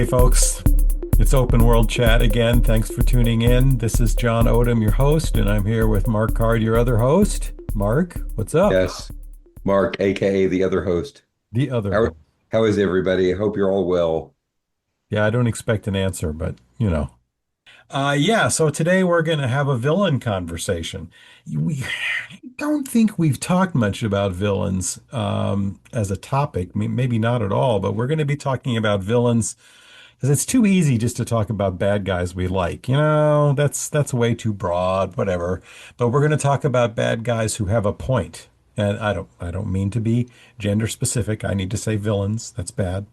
Hey folks, it's Open World Chat again. Thanks for tuning in. This is John Odom, your host, and I'm here with Mark Card, your other host. Mark, what's up? Yes, Mark, aka the other host. The other How host. how is everybody? I hope you're all well. Yeah, I don't expect an answer, but you know. Yeah, so today we're going to have a villain conversation. We don't think we've talked much about villains as a topic, maybe not at all, but we're going to be talking about villains because it's too easy just to talk about bad guys we like. That's way too broad, whatever. But we're going to talk about bad guys who have a point. And I don't mean to be gender specific. I need to say villains. That's bad.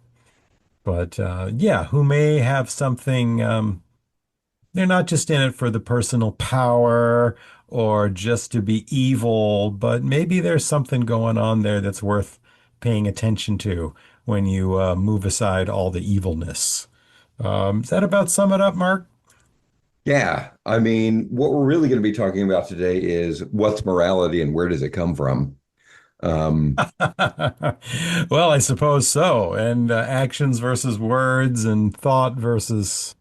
But yeah, who may have something they're not just in it for the personal power or just to be evil, but maybe there's something going on there that's worth paying attention to when you move aside all the evilness. Does that about sum it up, Mark? Yeah, I mean, what we're really going to be talking about today is what's morality and where does it come from? Um, Well, I suppose so. And actions versus words and thought versus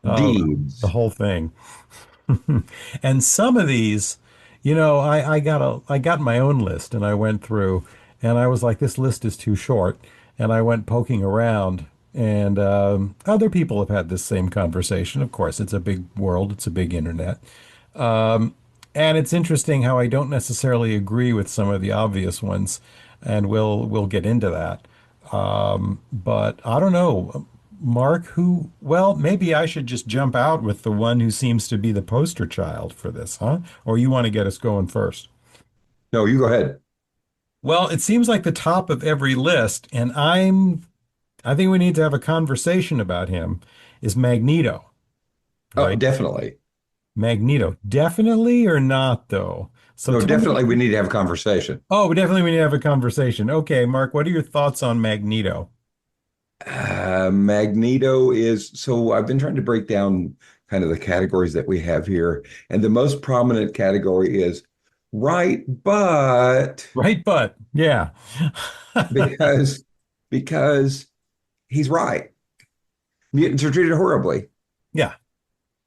oh, the Deeds. whole thing. And some of these, I got my own list and I went through and I was like, this list is too short. And I went poking around and other people have had this same conversation. Of course, it's a big world, it's a big internet. And it's interesting how I don't necessarily agree with some of the obvious ones, and we'll get into that. But I don't know, Mark, well, maybe I should just jump out with the one who seems to be the poster child for this, huh? Or you want to get us going first? No, you go ahead. Well, it seems like the top of every list, and I think we need to have a conversation about him, is Magneto, Oh, right? definitely. Magneto. Definitely or not, though? So No, tell me. definitely we need to have a conversation. Oh, we definitely need to have a conversation. Okay, Mark, what are your thoughts on Magneto? Magneto is so I've been trying to break down kind of the categories that we have here, and the most prominent category is right, but Right, but yeah. because because he's right. Mutants are treated horribly. Yeah,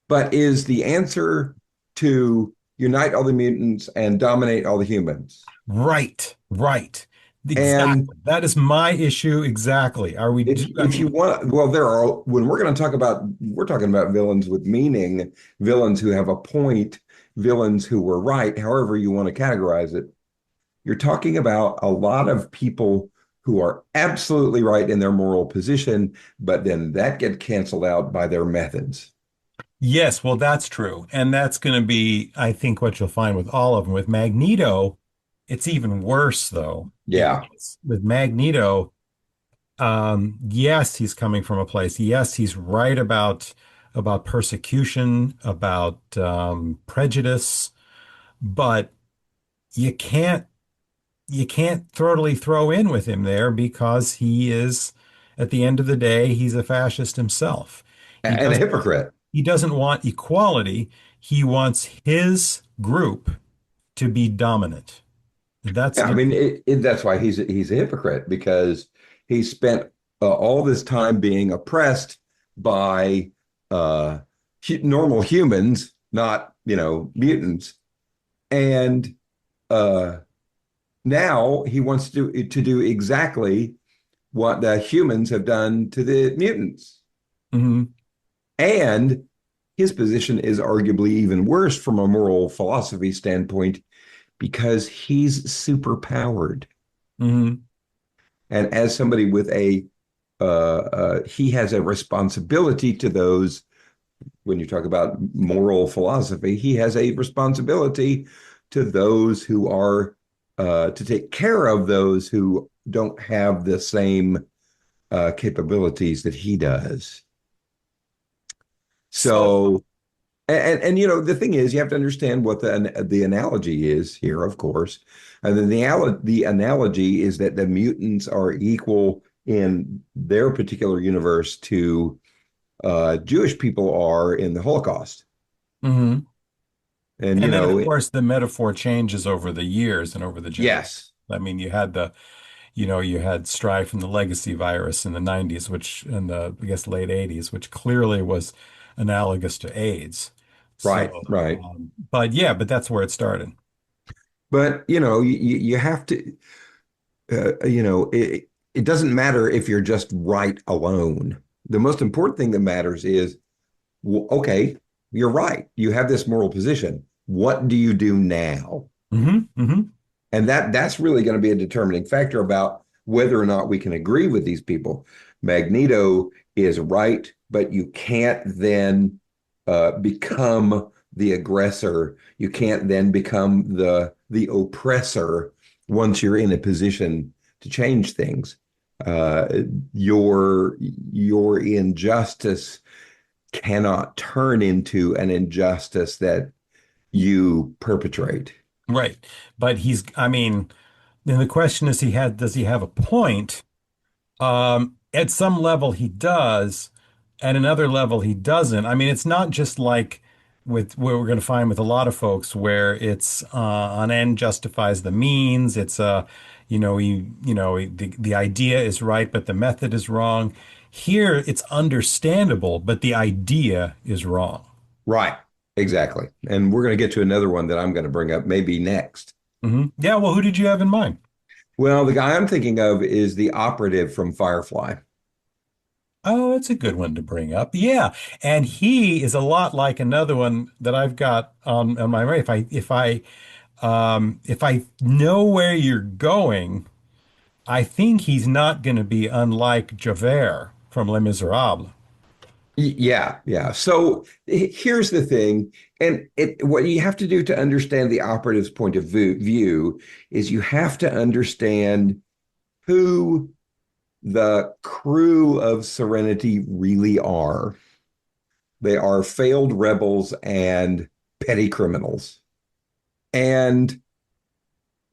But is the answer to unite all the mutants and dominate all the humans? right, right. And Exactly. That is my issue exactly. I if you mean, want, well, there are when we're going to talk about we're talking about villains with meaning, villains who have a point, villains who were right, however you want to categorize it. You're talking about a lot of people who are absolutely right in their moral position, but then that get canceled out by their methods. yes, well, that's true. And that's going to be, I think, what you'll find with all of them. With Magneto, it's even worse, though, Yeah. because with Magneto, yes, he's coming from a place. Yes, he's right about persecution, about prejudice, but you can't you can't totally throw in with him there because he is, at the end of the day, he's a fascist himself. He And a doesn't hypocrite. he doesn't want equality. He wants his group to be dominant. That's Yeah, I just mean, that's why he's a hypocrite because he spent all this time being oppressed by uh, normal humans, not mutants, and uh, now he wants to do exactly what the humans have done to the mutants, mhm, and his position is arguably even worse from a moral philosophy standpoint because he's super powered. mhm. And as somebody with he has a responsibility to those. When you talk about moral philosophy, he has a responsibility to those who are to take care of those who don't have the same capabilities that he does. So So, and the thing is, you have to understand what the analogy is here, of course, and then the analogy is that the mutants are equal in their particular universe to Jewish people are in the Holocaust. mhm. And And then, of course, the metaphor changes over the years and over the generations. yes, I mean, you had you had strife from the legacy virus in the 90s, which in the, I guess, late 80s, which clearly was analogous to AIDS. Right, So, right. but yeah, but that's where it started. But you have to it doesn't matter if you're just right alone. The most important thing that matters is, well, okay, you're right. You have this moral position. What do you do now? Hmm. Hmm. And that's really going to be a determining factor about whether or not we can agree with these people. Magneto is right, but you can't then become the aggressor. You can't then become the oppressor once you're in a position to change things. Uh, your injustice cannot turn into an injustice that you perpetrate. Right. But I mean, then the question is, does he have a point? At some level he does, at another level he doesn't. I mean, it's not just like with what we're going to find with a lot of folks where it's an end justifies the means. It's the idea is right, but the method is wrong. Here it's understandable, but the idea is wrong. Right. Exactly. And we're going to get to another one that I'm going to bring up maybe next. Yeah, well, who did you have in mind? Well, the guy I'm thinking of is the operative from Firefly. Oh, that's a good one to bring up. Yeah, and he is a lot like another one that I've got on my radar. If I know where you're going, I think he's not going to be unlike Javert from Les Miserables. Yeah, yeah. So here's the thing, and what you have to do to understand the operative's point of view is you have to understand who the crew of Serenity really are. They are failed rebels and petty criminals. And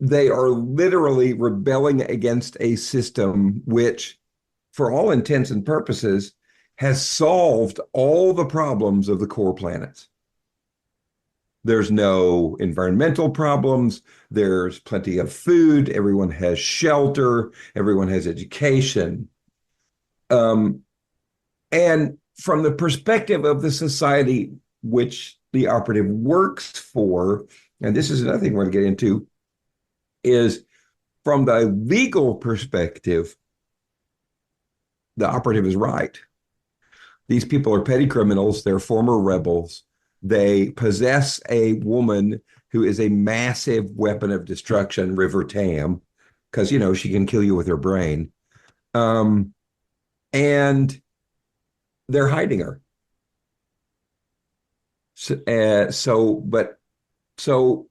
they are literally rebelling against a system which, for all intents and purposes, has solved all the problems of the core planets. There's no environmental problems. There's plenty of food. Everyone has shelter. Everyone has education. Um, and from the perspective of the society which the operative works for, and this is another thing we're going to get into, is from the legal perspective, the operative is right. These people are petty criminals. They're former rebels. They possess a woman who is a massive weapon of destruction, River Tam, because, she can kill you with her brain. Um, and they're hiding her. So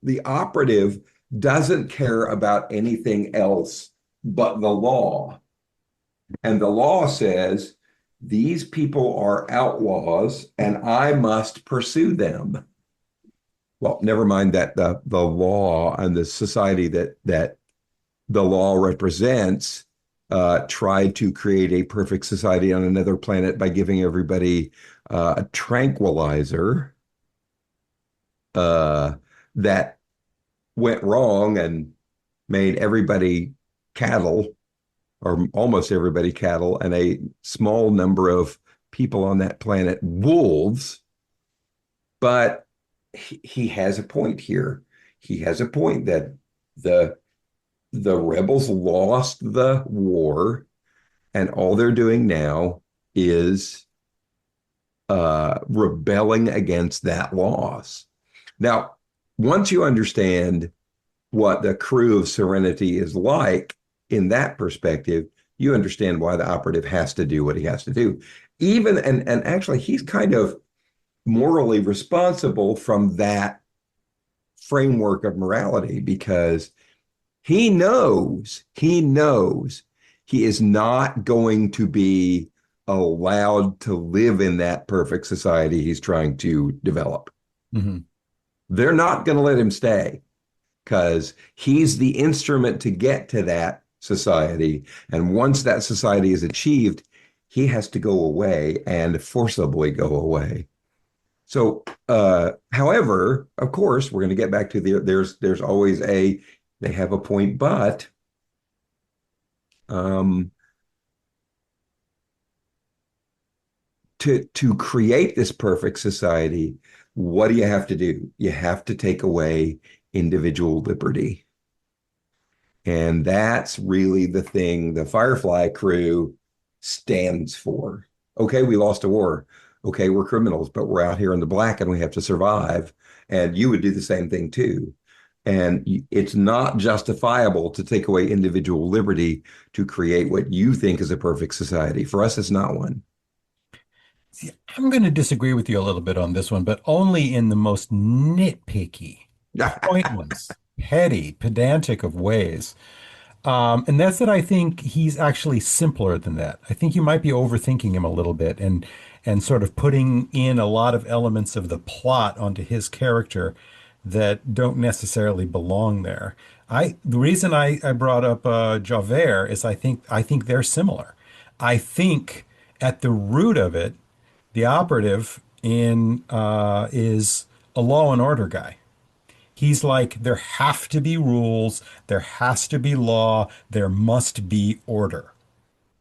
the operative doesn't care about anything else but the law. And the law says these people are outlaws and I must pursue them. Well, never mind that the law and the society that the law represents tried to create a perfect society on another planet by giving everybody a tranquilizer uh, that went wrong and made everybody cattle, or almost everybody cattle, and a small number of people on that planet wolves. But he has a point here. He has a point that the the rebels lost the war, and all they're doing now is rebelling against that loss. Now, once you understand what the crew of Serenity is like in that perspective, you understand why the operative has to do what he has to do. Even and actually, he's kind of morally responsible from that framework of morality because he knows he is not going to be allowed to live in that perfect society he's trying to develop. Hmm. They're not going to let him stay because he's the instrument to get to that society. And once that society is achieved, he has to go away and forcibly go away. So, however, of course, we're going to get back to there's always they have a point, but Um, to create this perfect society, what do you have to do? You have to take away individual liberty. And that's really the thing the Firefly crew stands for. Okay, we lost a war. Okay, we're criminals, but we're out here in the black and we have to survive. And you would do the same thing too. And it's not justifiable to take away individual liberty to create what you think is a perfect society. For us, it's not one. See, I'm going to disagree with you a little bit on this one, but only in the most nitpicky, pointless, petty, pedantic of ways. And that's that I think he's actually simpler than that. I think you might be overthinking him a little bit and sort of putting in a lot of elements of the plot onto his character that don't necessarily belong there. The reason I brought up Javert is I think they're similar. I think at the root of it, the operative in is a law and order guy. He's like, there have to be rules, there has to be law, there must be order.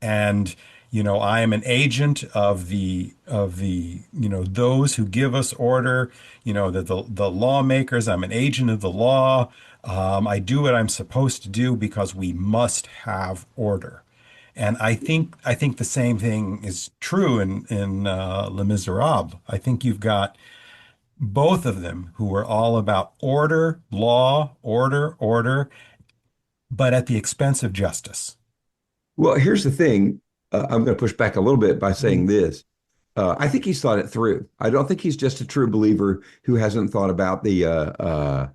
And, I am an agent of the those who give us order, the lawmakers. I'm an agent of the law. I do what I'm supposed to do because we must have order. And I think the same thing is true in Les Miserables. I think you've got both of them who were all about order, law, order, order, but at the expense of justice. Well, here's the thing. I'm going to push back a little bit by Mhm. saying this. I think he's thought it through. I don't think he's just a true believer who hasn't thought about the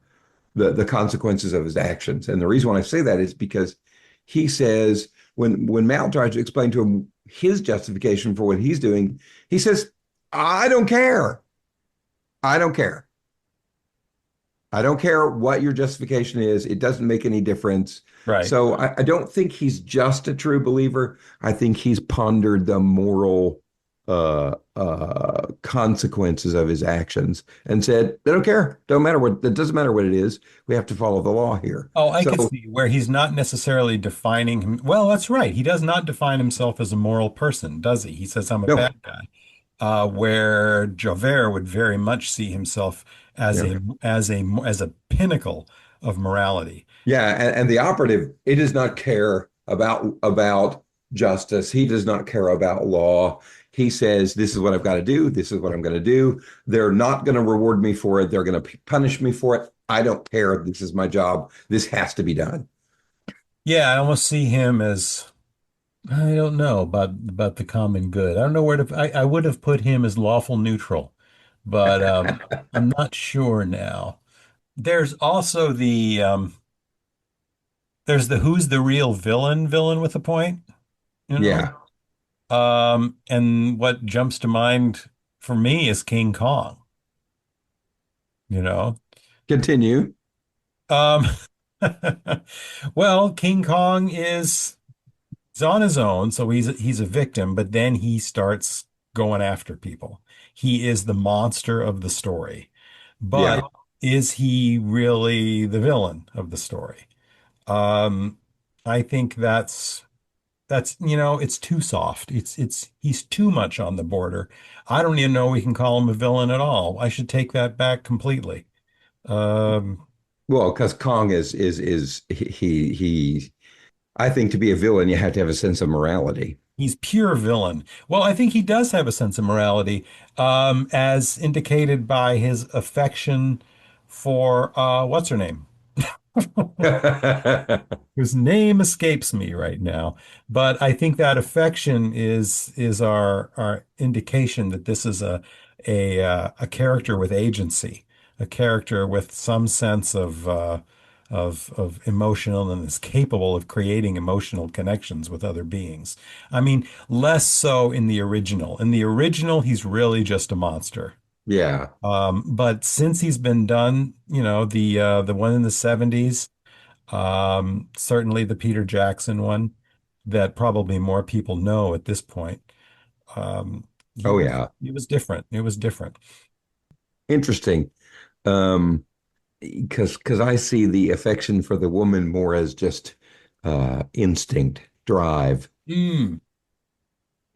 consequences of his actions. And the reason why I say that is because he says when Mal tries to explain to him his justification for what he's doing, he says, "I don't care. I don't care. I don't care what your justification is. It doesn't make any difference." Right. So I don't think he's just a true believer. I think he's pondered the moral consequences of his actions and said, "I don't care. Don't matter what. It doesn't matter what it is. We have to follow the law here." Oh, I could So see where he's not necessarily defining him. Well, that's right. He does not define himself as a moral person, does he? He says, I'm a no, bad guy. Where Javert would very much see himself as yeah, a pinnacle of morality. yeah, and the operative, it does not care about justice. He does not care about law. He says, "This is what I've got to do. This is what I'm going to do. They're not going to reward me for it. They're going to punish me for it. I don't care. This is my job. This has to be done." Yeah, I almost see him as I don't know about the common good. I don't know where to. I would have put him as lawful neutral, but I'm not sure now. There's also there's the who's the real villain with a point, you know. Yeah. And what jumps to mind for me is King Kong, you know. Continue. Um, well, King Kong is on his own, so he's a victim, but then he starts going after people. He is the monster of the story. But Yeah. is he really the villain of the story? Um, I think that's it's too soft. It's he's too much on the border. I don't even know we can call him a villain at all. I should take that back completely. Um, Well, because Kong is he I think to be a villain, you have to have a sense of morality. he's pure villain. Well, I think he does have a sense of morality, as indicated by his affection for what's her name? Whose name escapes me right now. But I think that affection is our indication that this is a character with agency, a character with some sense of emotional and is capable of creating emotional connections with other beings. I mean, less so in the original. In the original, he's really just a monster. Yeah. But since he's been done, the one in the 70s, certainly the Peter Jackson one that probably more people know at this point. He Oh was yeah. he was different. It was different. Interesting. Um, because I see the affection for the woman more as just instinct. drive. Mm.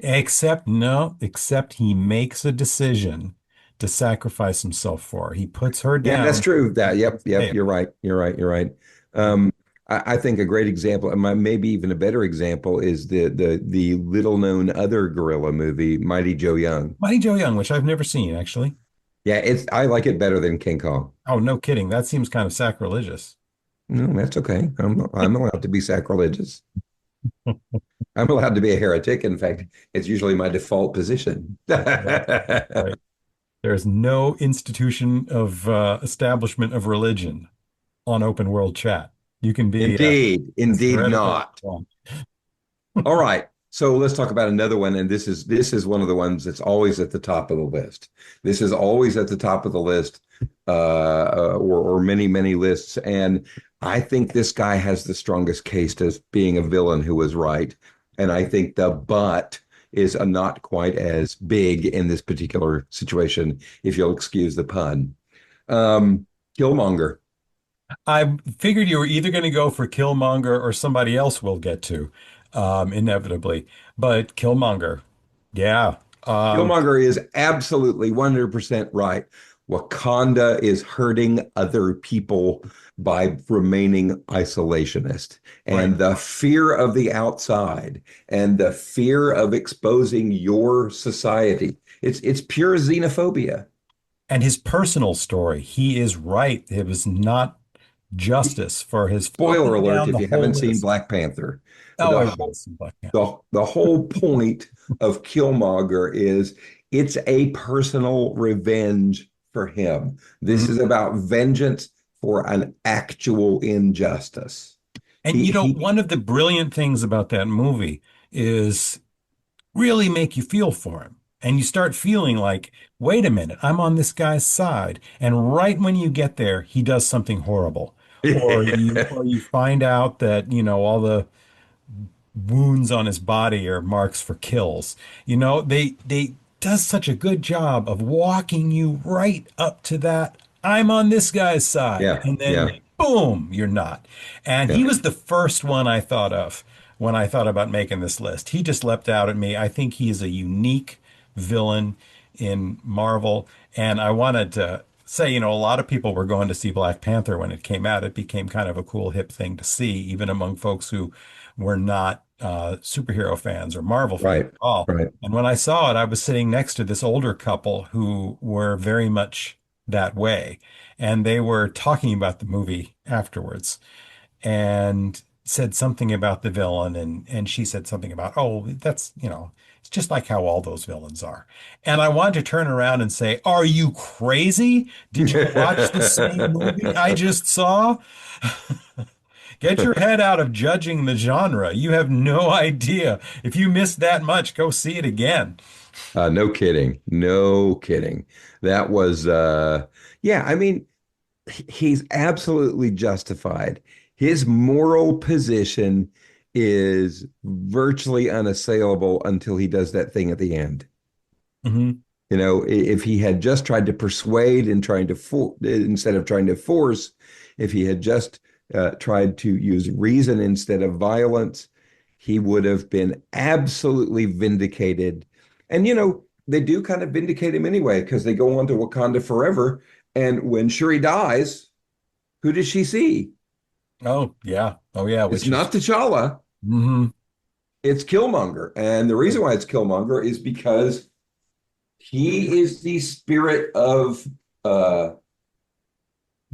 Except, no, except he makes a decision to sacrifice himself for her. He puts her Yeah, that's down so true. he That, can yep, yep. save You're right. You're right. You're right. her. Um, I think a great example, and maybe even a better example, is the little known other gorilla movie, Mighty Joe Young. Mighty Joe Young, which I've never seen, actually. Yeah, I like it better than King Kong. Oh, no kidding. That seems kind of sacrilegious. No, that's okay. I'm allowed to be sacrilegious. I'm allowed to be a heretic. In fact, it's usually my default position. Right, right. There's no institution of establishment of religion on open world chat. You can be Indeed, as indeed heretical as not. you want. All right. So let's talk about another one. And this is one of the ones that's always at the top of the list. This is always at the top of the list, or many, many lists. And I think this guy has the strongest case as being a villain who was right. And I think the but is a not quite as big in this particular situation, if you'll excuse the pun. Um, Killmonger. I figured you were either going to go for Killmonger or somebody else we'll get to, inevitably. But Killmonger, yeah. Um, Killmonger is absolutely 100% right. Wakanda is hurting other people by remaining isolationist. right. And the fear of the outside and the fear of exposing your society, it's pure xenophobia. And his personal story, he is right. It was not justice for his up Spoiler and alert, down if the you whole haven't seen list. Black Panther, Oh, the everybody's whole seen Black Panther. the whole point of Killmonger is it's a personal revenge for him. This is Mhm. about vengeance for an actual injustice. And He one of the brilliant things about that movie is really make you feel for him. And you start feeling like, wait a minute, I'm on this guy's side. And right when you get there, he does something horrible. Or you find out that, all the wounds on his body are marks for kills. They does such a good job of walking you right up to that. I'm on this guy's side, yeah, and yeah, then boom, you're not. And he yeah, was the first one I thought of when I thought about making this list. He just leapt out at me. I think he is a unique villain in Marvel, and I wanted to say, a lot of people were going to see Black Panther when it came out. It became kind of a cool, hip thing to see, even among folks who were not superhero fans or Marvel fans right, at all. right. And when I saw it, I was sitting next to this older couple who were very much that way. And they were talking about the movie afterwards and said something about the villain. And she said something about, oh, that's, it's just like how all those villains are. And I wanted to turn around and say, are you crazy? Did you watch the same movie I just saw? Get your head out of judging the genre. You have no idea. If you missed that much, go see it again. No kidding. No kidding. That was yeah, I mean, he's absolutely justified. His moral position is virtually unassailable until he does that thing at the end. Hmm. You know, if he had just tried to persuade and trying to instead of trying to force, if he had just tried to use reason instead of violence, he would have been absolutely vindicated. And they do kind of vindicate him anyway because they go on to Wakanda forever. And when Shuri dies, who does she see? Oh, yeah. Oh, yeah. It's Which is, not T'Challa, hmm it's Killmonger. And the reason why it's Killmonger is because he is the spirit of uh,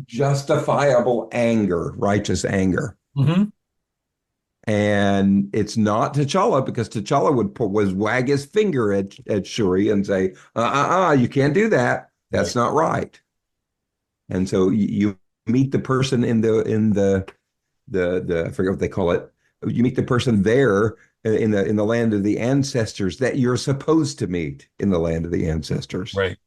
justifiable anger, righteous anger. hmm And it's not T'Challa because T'Challa was wag his finger at Shuri and say, you can't do that. That's Right. not right. And so you meet the person in the I forget what they call it. You meet the person there in the land of the ancestors that you're supposed to meet in the land of the ancestors. Right.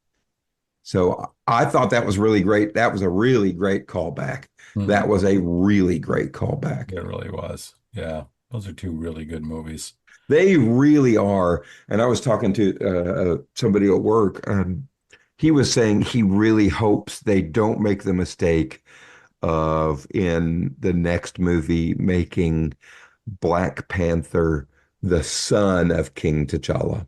So I thought that was really great. That was a really great callback. Hmm. That was a really great callback. It really was. Yeah. Those are two really good movies. They really are. And I was talking to somebody at work. He was saying he really hopes they don't make the mistake of in the next movie making Black Panther, the son of King T'Challa.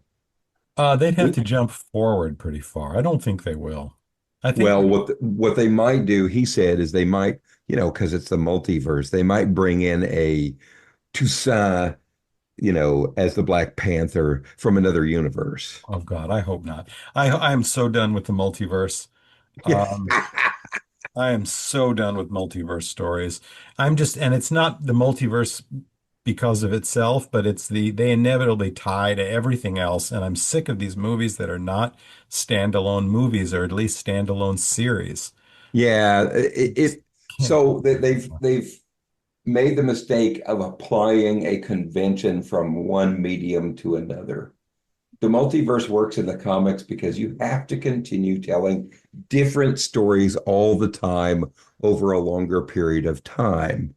They'd have to jump forward pretty far. I don't think they will. I think, Well, what they might do, he said, is they might, because it's the multiverse, they might bring in a Toussaint, as the Black Panther from another universe. oh God, I hope not. I am so done with the multiverse. Yeah. Um, I am so done with multiverse stories. And it's not the multiverse because of itself, but they inevitably tie to everything else. And I'm sick of these movies that are not standalone movies or at least standalone series. Yeah, Just can't. so they've made the mistake of applying a convention from one medium to another. The multiverse works in the comics because you have to continue telling different stories all the time over a longer period of time.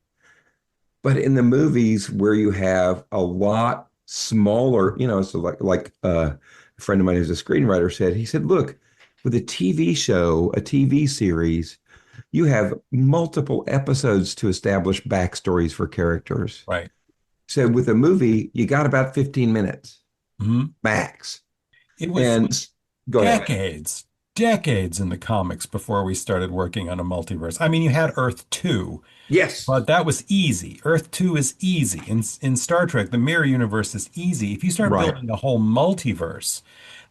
But in the movies where you have a lot smaller, so a friend of mine who's a screenwriter said, he said, look, with a TV show, a TV series, you have multiple episodes to establish backstories for characters. Right. So with a movie, you got about 15 minutes Mhm. max. It was And go ahead. decades, decades in the comics before we started working on a multiverse. I mean, you had Earth 2, Yes, but that was easy. Earth 2 is easy. In Star Trek, the mirror universe is easy. If you start right. building a whole multiverse,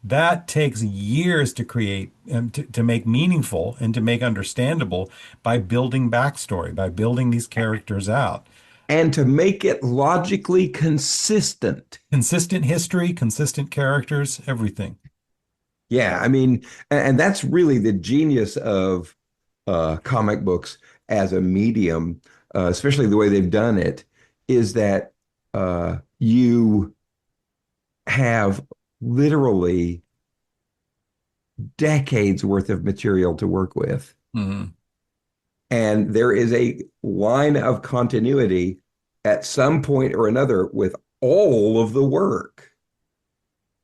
that takes years to create and to make meaningful and to make understandable by building backstory, by building these characters out. And to make it logically consistent. Consistent history, consistent characters, everything. Yeah, I mean, and that's really the genius of comic books as a medium, especially the way they've done it, is that you have literally decades worth of material to work with. Mhm. And there is a line of continuity at some point or another with all of the work.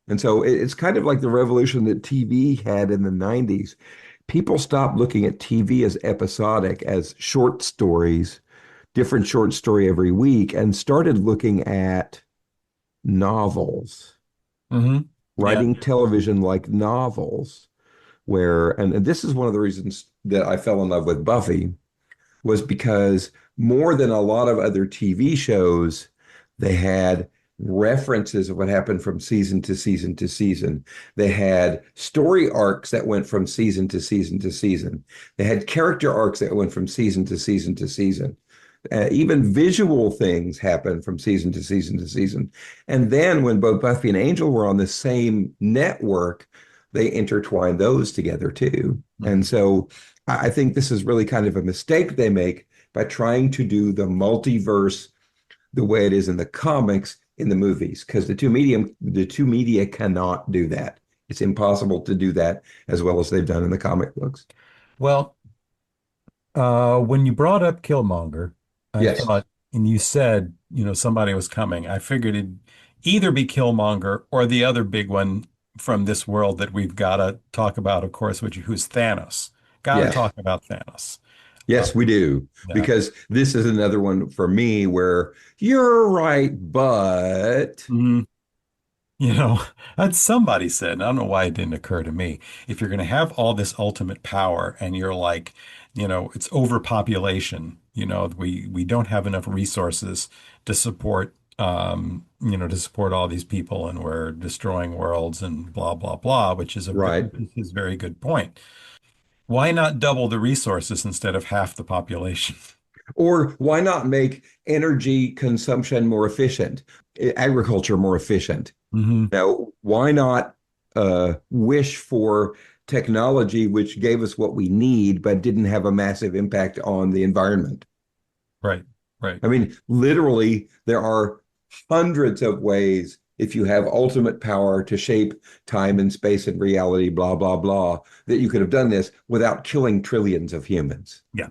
And so it's kind of like the revolution that TV had in the 90s. People stopped looking at TV as episodic, as short stories, different short story every week, and started looking at novels, Mhm. Yeah. writing television like novels, and this is one of the reasons that I fell in love with Buffy was because more than a lot of other TV shows, they had references of what happened from season to season to season. They had story arcs that went from season to season to season. They had character arcs that went from season to season to season. Even visual things happen from season to season to season. And then when both Buffy and Angel were on the same network, they intertwined those together too. And Mhm. so I think this is really kind of a mistake they make by trying to do the multiverse the way it is in the comics in the movies, because the two media cannot do that. It's impossible to do that as well as they've done in the comic books. Well, when you brought up Killmonger, I Yes, thought, and you said, somebody was coming. I figured it'd either be Killmonger or the other big one from this world that we've got to talk about, of course, who's Thanos. Got to yes, talk about Thanos. Uh, yes, we do. yeah. Because this is another one for me where you're right, but Mhm. You know, that's somebody said, and I don't know why it didn't occur to me. If you're going to have all this ultimate power and you're like, it's overpopulation, we don't have enough resources to support, to support all these people and we're destroying worlds and blah, blah, blah, right. which is his very good point. Why not double the resources instead of half the population? Or why not make energy consumption more efficient, agriculture more efficient? Hmm. Now, why not wish for technology which gave us what we need, but didn't have a massive impact on the environment? Right, right. I mean, literally, there are hundreds of ways if you have ultimate power to shape time and space and reality, blah, blah, blah, that you could have done this without killing trillions of humans. Yeah.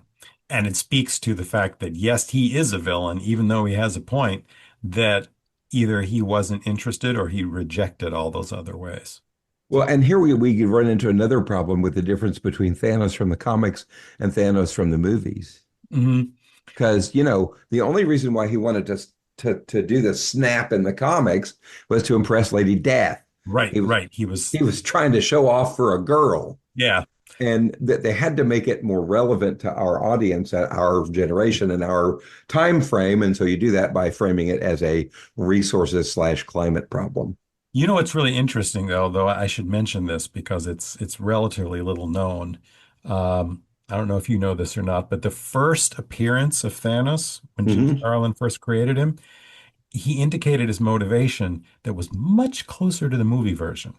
And it speaks to the fact that, yes, he is a villain, even though he has a point that either he wasn't interested or he rejected all those other ways. Well, and here we could run into another problem with the difference between Thanos from the comics and Thanos from the movies. Hmm. Because, the only reason why he wanted to to do the snap in the comics was to impress Lady Death. Right, He was right. He was, he was trying to show off for a girl, yeah. and that they had to make it more relevant to our audience at our generation and our time frame. And so you do that by framing it as a resources slash climate problem. You know what's really interesting though I should mention this because it's relatively little known. I don't know if you know this or not, but the first appearance of Thanos, when Jim Hmm. Starlin first created him, he indicated his motivation that was much closer to the movie version.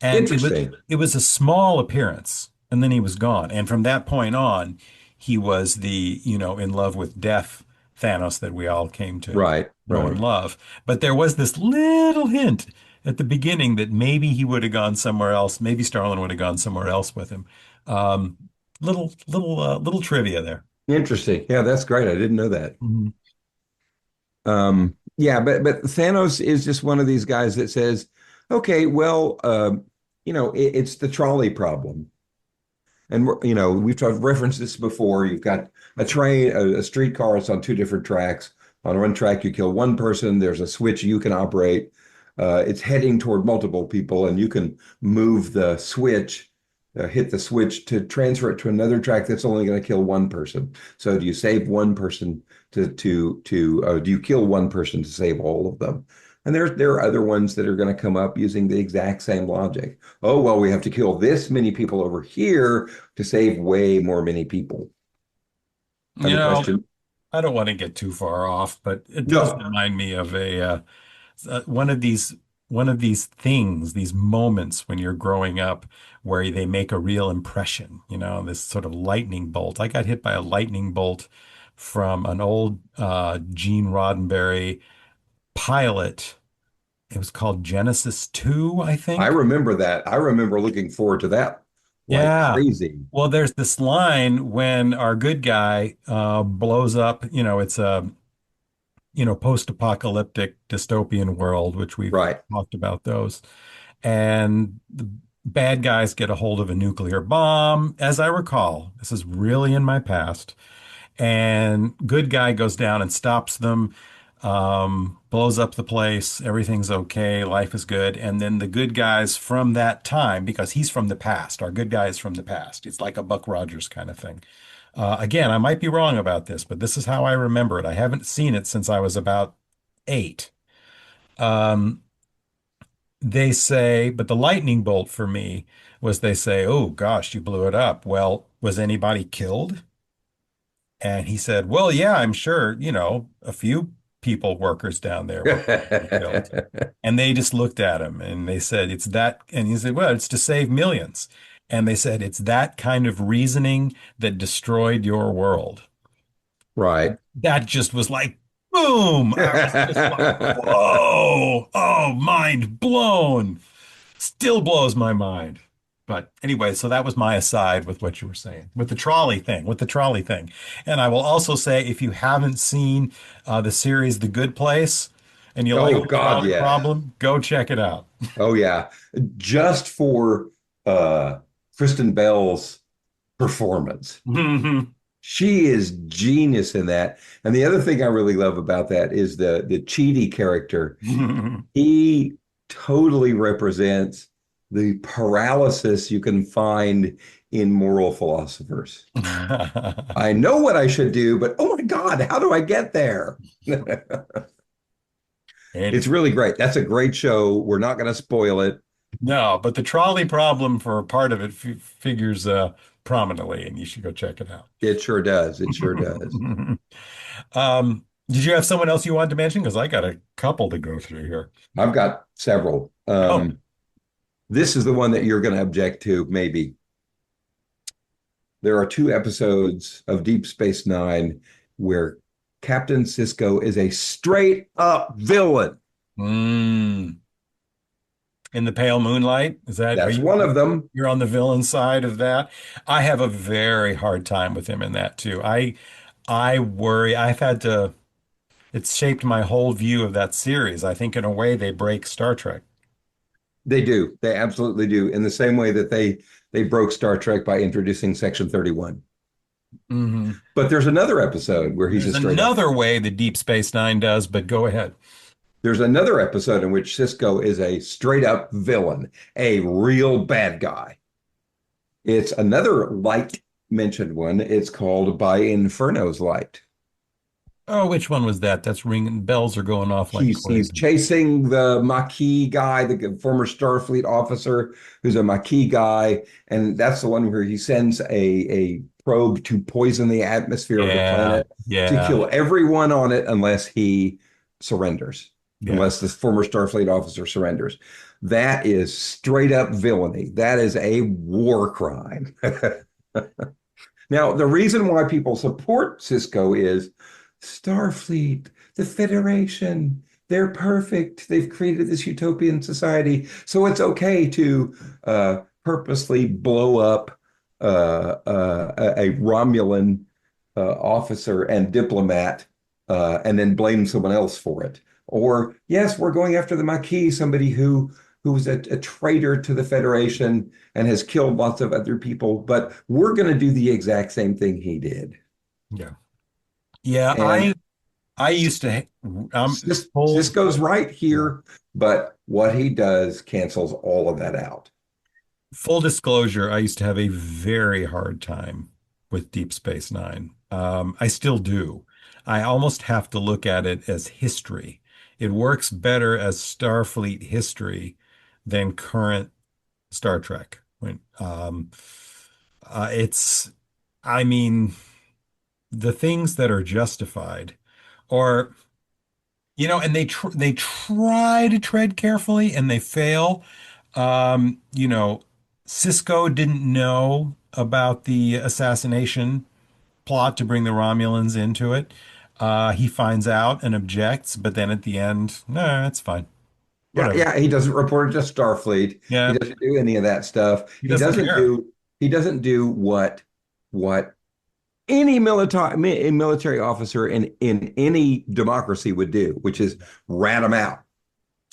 And Interesting. it was a small appearance, and then he was gone. And from that point on, he was the, in love with death Thanos that we all came to Right, know and right. love. But there was this little hint at the beginning that maybe he would have gone somewhere else. Maybe Starlin would have gone somewhere else with him. Um, little trivia there. Interesting. Yeah, that's great. I didn't know that. Mhm. Yeah, but Thanos is just one of these guys that says, okay, well, it's the trolley problem. And we've talked referenced this before. You've got a train, a streetcar. It's on two different tracks. On one track, you kill one person. There's a switch you can operate. It's heading toward multiple people, and you can move the switch, hit the switch to transfer it to another track that's only going to kill one person. So do you save one person to do you kill one person to save all of them? And there are other ones that are going to come up using the exact same logic. Oh, well, we have to kill this many people over here to save way more many people. And You the know, question, I don't want to get too far off, but it does no, remind me of one of these things, these moments when you're growing up where they make a real impression, this sort of lightning bolt. I got hit by a lightning bolt from an old Gene Roddenberry pilot. It was called Genesis 2, I I think. remember that. I remember looking forward to that like Yeah. crazy. Well, there's this line when our good guy blows up, it's a post-apocalyptic dystopian world, which we've Right. talked about those. And the bad guys get a hold of a nuclear bomb, as I recall. This is really in my past. And good guy goes down and stops them, blows up the place. Everything's okay. Life is good. And then the good guys from that time, because he's from the past, our good guy is from the past. It's like a Buck Rogers kind of thing. Again, I might be wrong about this, but this is how I remember it. I haven't seen it since I was about 8. Um, they say, but the lightning bolt for me was they say, "Oh gosh, you blew it up. Well, was anybody killed?" And he said, "Well, yeah, I'm sure, a few people, workers down there were probably killed." And they just looked at him and they said, "It's that." And he said, "Well, it's to save millions." And they said, "It's that kind of reasoning that destroyed your world." Right. That just was like, boom. I was just like, whoa, oh, mind blown. Still blows my mind. But anyway, so that was my aside with what you were saying, with the trolley thing. And I will also say, if you haven't seen the series The Good Place and you like Oh the God, trolley yes. problem, go check it out. Oh yeah. Just for Kristen Bell's performance. She is genius in that. And the other thing I really love about that is the Chidi character. He totally represents the paralysis you can find in moral philosophers. I know what I should do, but oh my God, how do I get there? It's Anyway. really great. That's a great show. We're not going to spoil it. No, but the trolley problem for a part of it f figures prominently, and you should go check it out. It sure does. It sure does. Did you have someone else you wanted to mention? Because I got a couple to go through here. I've got several. Oh, This is the one that you're going to object to, maybe. There are two episodes of Deep Space Nine where Captain Sisko is a straight up villain. mm. In the pale moonlight, is that, are That's one you, of them. you're on the villain side of that? I have a very hard time with him in that too. I worry. It's shaped my whole view of that series. I think in a way they break Star Trek. They do. They absolutely do. In the same way that they broke Star Trek by introducing Section 31. Hmm. But there's another episode where he's a There's straight up. another way the Deep Space Nine does, but go ahead. There's another episode in which Cisco is a straight up villain, a real bad guy. It's another light mentioned one. It's called By Inferno's Light. Oh, which one was that? That's ringing bells are going off like He's crazy. chasing the Maquis guy, the former Starfleet officer who's a Maquis guy, and that's the one where he sends a probe to poison the atmosphere of the Yeah, planet to yeah, kill everyone on it unless he surrenders, yeah. unless the former Starfleet officer surrenders. That is straight up villainy. That is a war crime. Now, the reason why people support Cisco is Starfleet, the Federation, they're perfect. They've created this utopian society. So it's okay to purposely blow up a Romulan officer and diplomat and then blame someone else for it. Or, yes, we're going after the Maquis, somebody who was a traitor to the Federation and has killed lots of other people, but we're going to do the exact same thing he did. Yeah. Yeah, And I used to full Cisco's right yeah. here, but what he does cancels all of that out. Full disclosure, I used to have a very hard time with Deep Space Nine. I still do. I almost have to look at it as history. It works better as Starfleet history than current Star Trek. It's, I mean, the things that are justified, or and they try to tread carefully and they fail. Um, you know, Cisco didn't know about the assassination plot to bring the Romulans into it. He finds out and objects, but then at the end, no, it's fine. Yeah, Whatever. yeah, he doesn't report it to Starfleet. He Yeah, doesn't do any of that stuff. he doesn't care. He doesn't do what any military officer in any democracy would do, which is rat them out.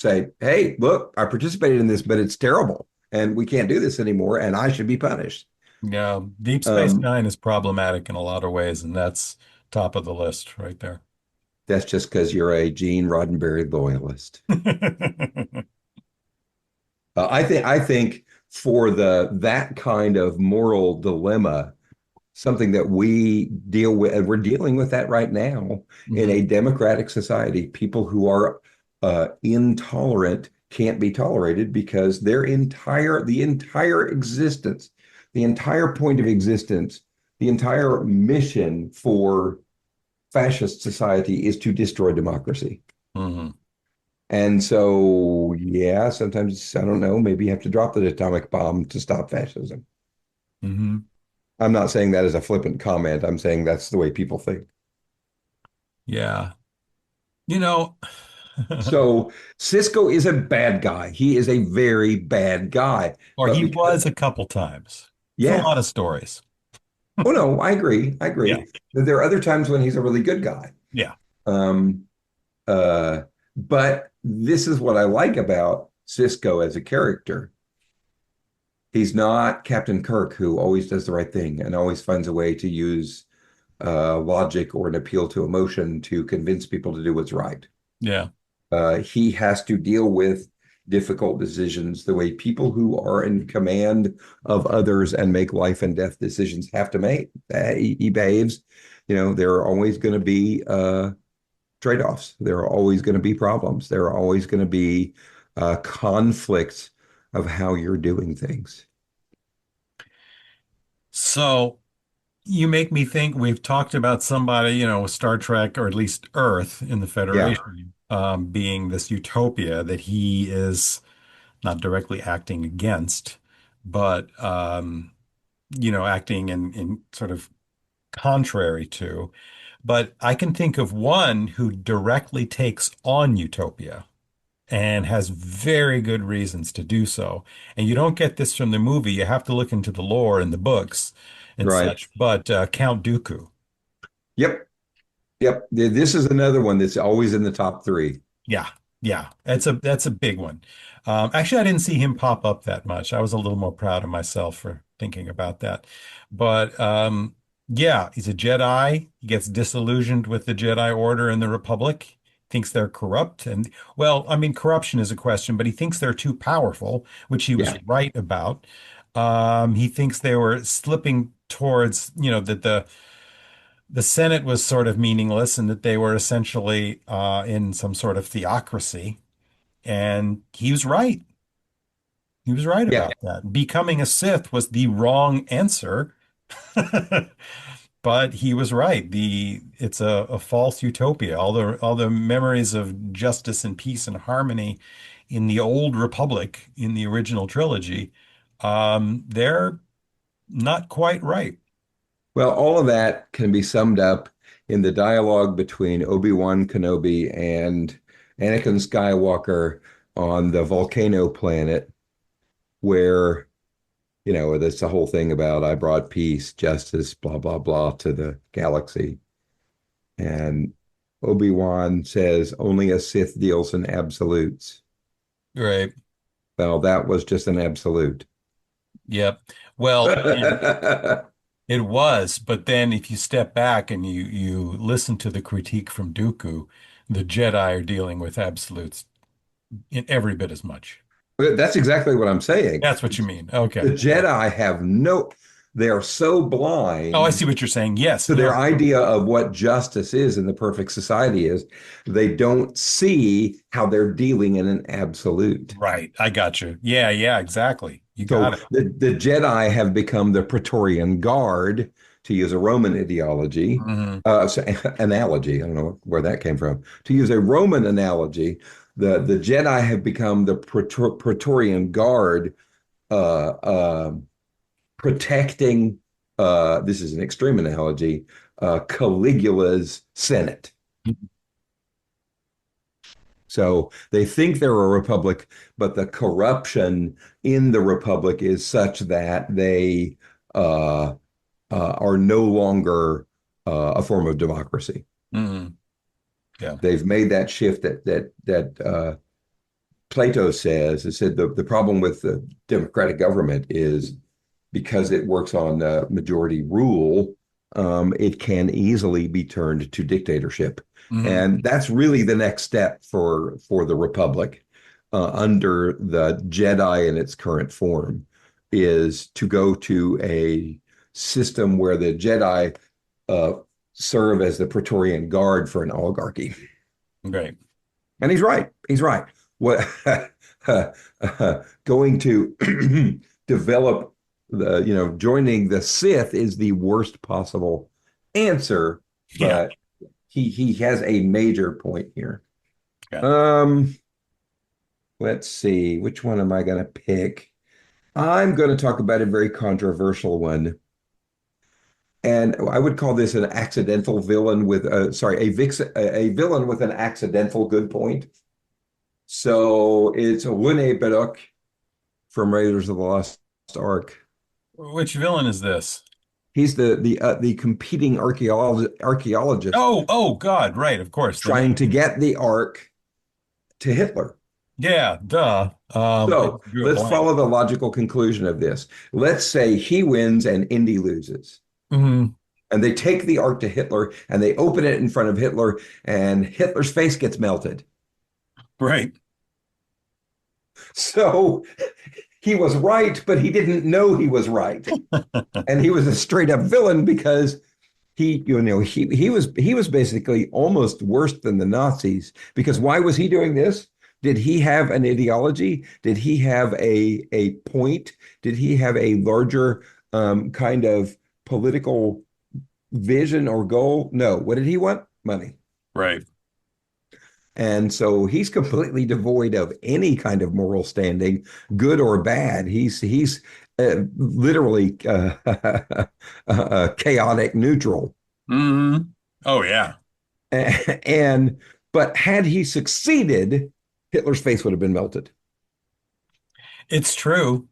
Say, hey, look, I participated in this, but it's terrible, and we can't do this anymore, and I should be punished. Yeah, Deep Space Um, Nine is problematic in a lot of ways, and that's top of the list right there. that's just because you're a Gene Roddenberry loyalist. I think for the that kind of moral dilemma, something that we deal with, and we're dealing with that right now in Mhm. a democratic society. People who are intolerant can't be tolerated because the entire existence, the entire point of existence, the entire mission for fascist society is to destroy democracy. Mhm. And so, yeah, sometimes I don't know, maybe you have to drop the atomic bomb to stop fascism. Mhm. I'm not saying that as a flippant comment. I'm saying that's the way people think. Yeah. You know, So Cisco is a bad guy. He is a very bad guy. or But he because, was a couple times. It's a yeah. lot of stories. Oh no, I agree. I Yeah. agree. There are other times when he's a really good guy. Yeah. Um, uh, but this is what I like about Cisco as a character. He's not Captain Kirk, who always does the right thing and always finds a way to use logic or an appeal to emotion to convince people to do what's right. Yeah. He has to deal with difficult decisions the way people who are in command of others and make life and death decisions have to make. He behaves, there are always going to be trade-offs. There are always going to be problems. There are always going to be conflicts of how you're doing things. So you make me think we've talked about somebody, Star Trek or at least Earth in the Yeah, Federation, being this utopia that he is not directly acting against, but acting in sort of contrary to. But I can think of one who directly takes on utopia and has very good reasons to do so. And you don't get this from the movie. You have to look into the lore and the books and right. such. But Count Dooku, Yep, yep. This is another one that's always in the top three. yeah, yeah, that's a big one. Actually, I didn't see him pop up that much. I was a little more proud of myself for thinking about that. But Yeah, he's a Jedi. He gets disillusioned with the Jedi Order and the Republic, thinks they're corrupt. And, well, I mean, corruption is a question, but he thinks they're too powerful, which he was Yeah. right about. He thinks they were slipping towards, that the Senate was sort of meaningless and that they were essentially in some sort of theocracy. And he was right. He was right Yeah. about that. Becoming a Sith was the wrong answer. But he was right. It's a false utopia. All the memories of justice and peace and harmony in the old Republic in the original trilogy, they're not quite right. Well, all of that can be summed up in the dialogue between Obi-Wan Kenobi and Anakin Skywalker on the volcano planet, where, that's the whole thing about I brought peace, justice, blah, blah, blah to the galaxy. And Obi-Wan says only a Sith deals in absolutes. Right. Well, that was just an absolute. Yep. Well, and it was, but then if you step back and you listen to the critique from Dooku, the Jedi are dealing with absolutes in every bit as much. That's exactly what I'm saying. That's what you mean. The Okay. Yeah. Jedi they are so Oh, I blind see what you're saying. Yes. to their No. idea of what justice is and the perfect society is. They don't see how they're dealing in an absolute. Right. I got you. Yeah, yeah, exactly. You got So it. the Jedi have become the Praetorian Guard, to use a Roman ideology, Hmm. analogy. I don't know where that came from. To use a Roman analogy, the Jedi have become the Praetorian Guard, uh, uh, protecting. This is an extreme analogy. Caligula's Senate. So they think they're a republic, but the corruption in the republic is such that they are no longer a form of democracy. Hmm. Yeah. They've made that shift that Plato says. It said the problem with the democratic government is because it works on majority rule, it can easily be turned to dictatorship. Hmm. And that's really the next step for the Republic under the Jedi in its current form is to go to a system where the Jedi uh, serve as the Praetorian Guard for an oligarchy. Great. And he's right. He's right. What going to develop joining the Sith is the worst possible answer, Yeah. but he has a major point here. Yeah. Um, let's see, which one am I going to pick? I'm going to talk about a very controversial one, and I would call this an accidental villain with a villain with an accidental good point. So it's Wune Bedok from Raiders of the Lost Ark. Which villain is this? He's the competing archaeologist Oh, oh God, right, of course. The trying to name. get the Ark to Hitler. Yeah, duh. I So drew a let's blank. follow the logical conclusion of this. Let's say he wins and Indy loses. Hmm. And they take the Ark to Hitler and they open it in front of Hitler, and Hitler's face gets melted. Right. So he was right, but he didn't know he was right. And he was a straight up villain because he was basically almost worse than the Nazis. Because why was he doing this? Did he have an ideology? Did he have a point? Did he have a larger kind of political vision or goal? No. What did he want? Money. Right. And so he's completely devoid of any kind of moral standing, good or bad. He's literally chaotic neutral. Hmm. Oh yeah. And but had he succeeded, Hitler's face would have been melted. It's true.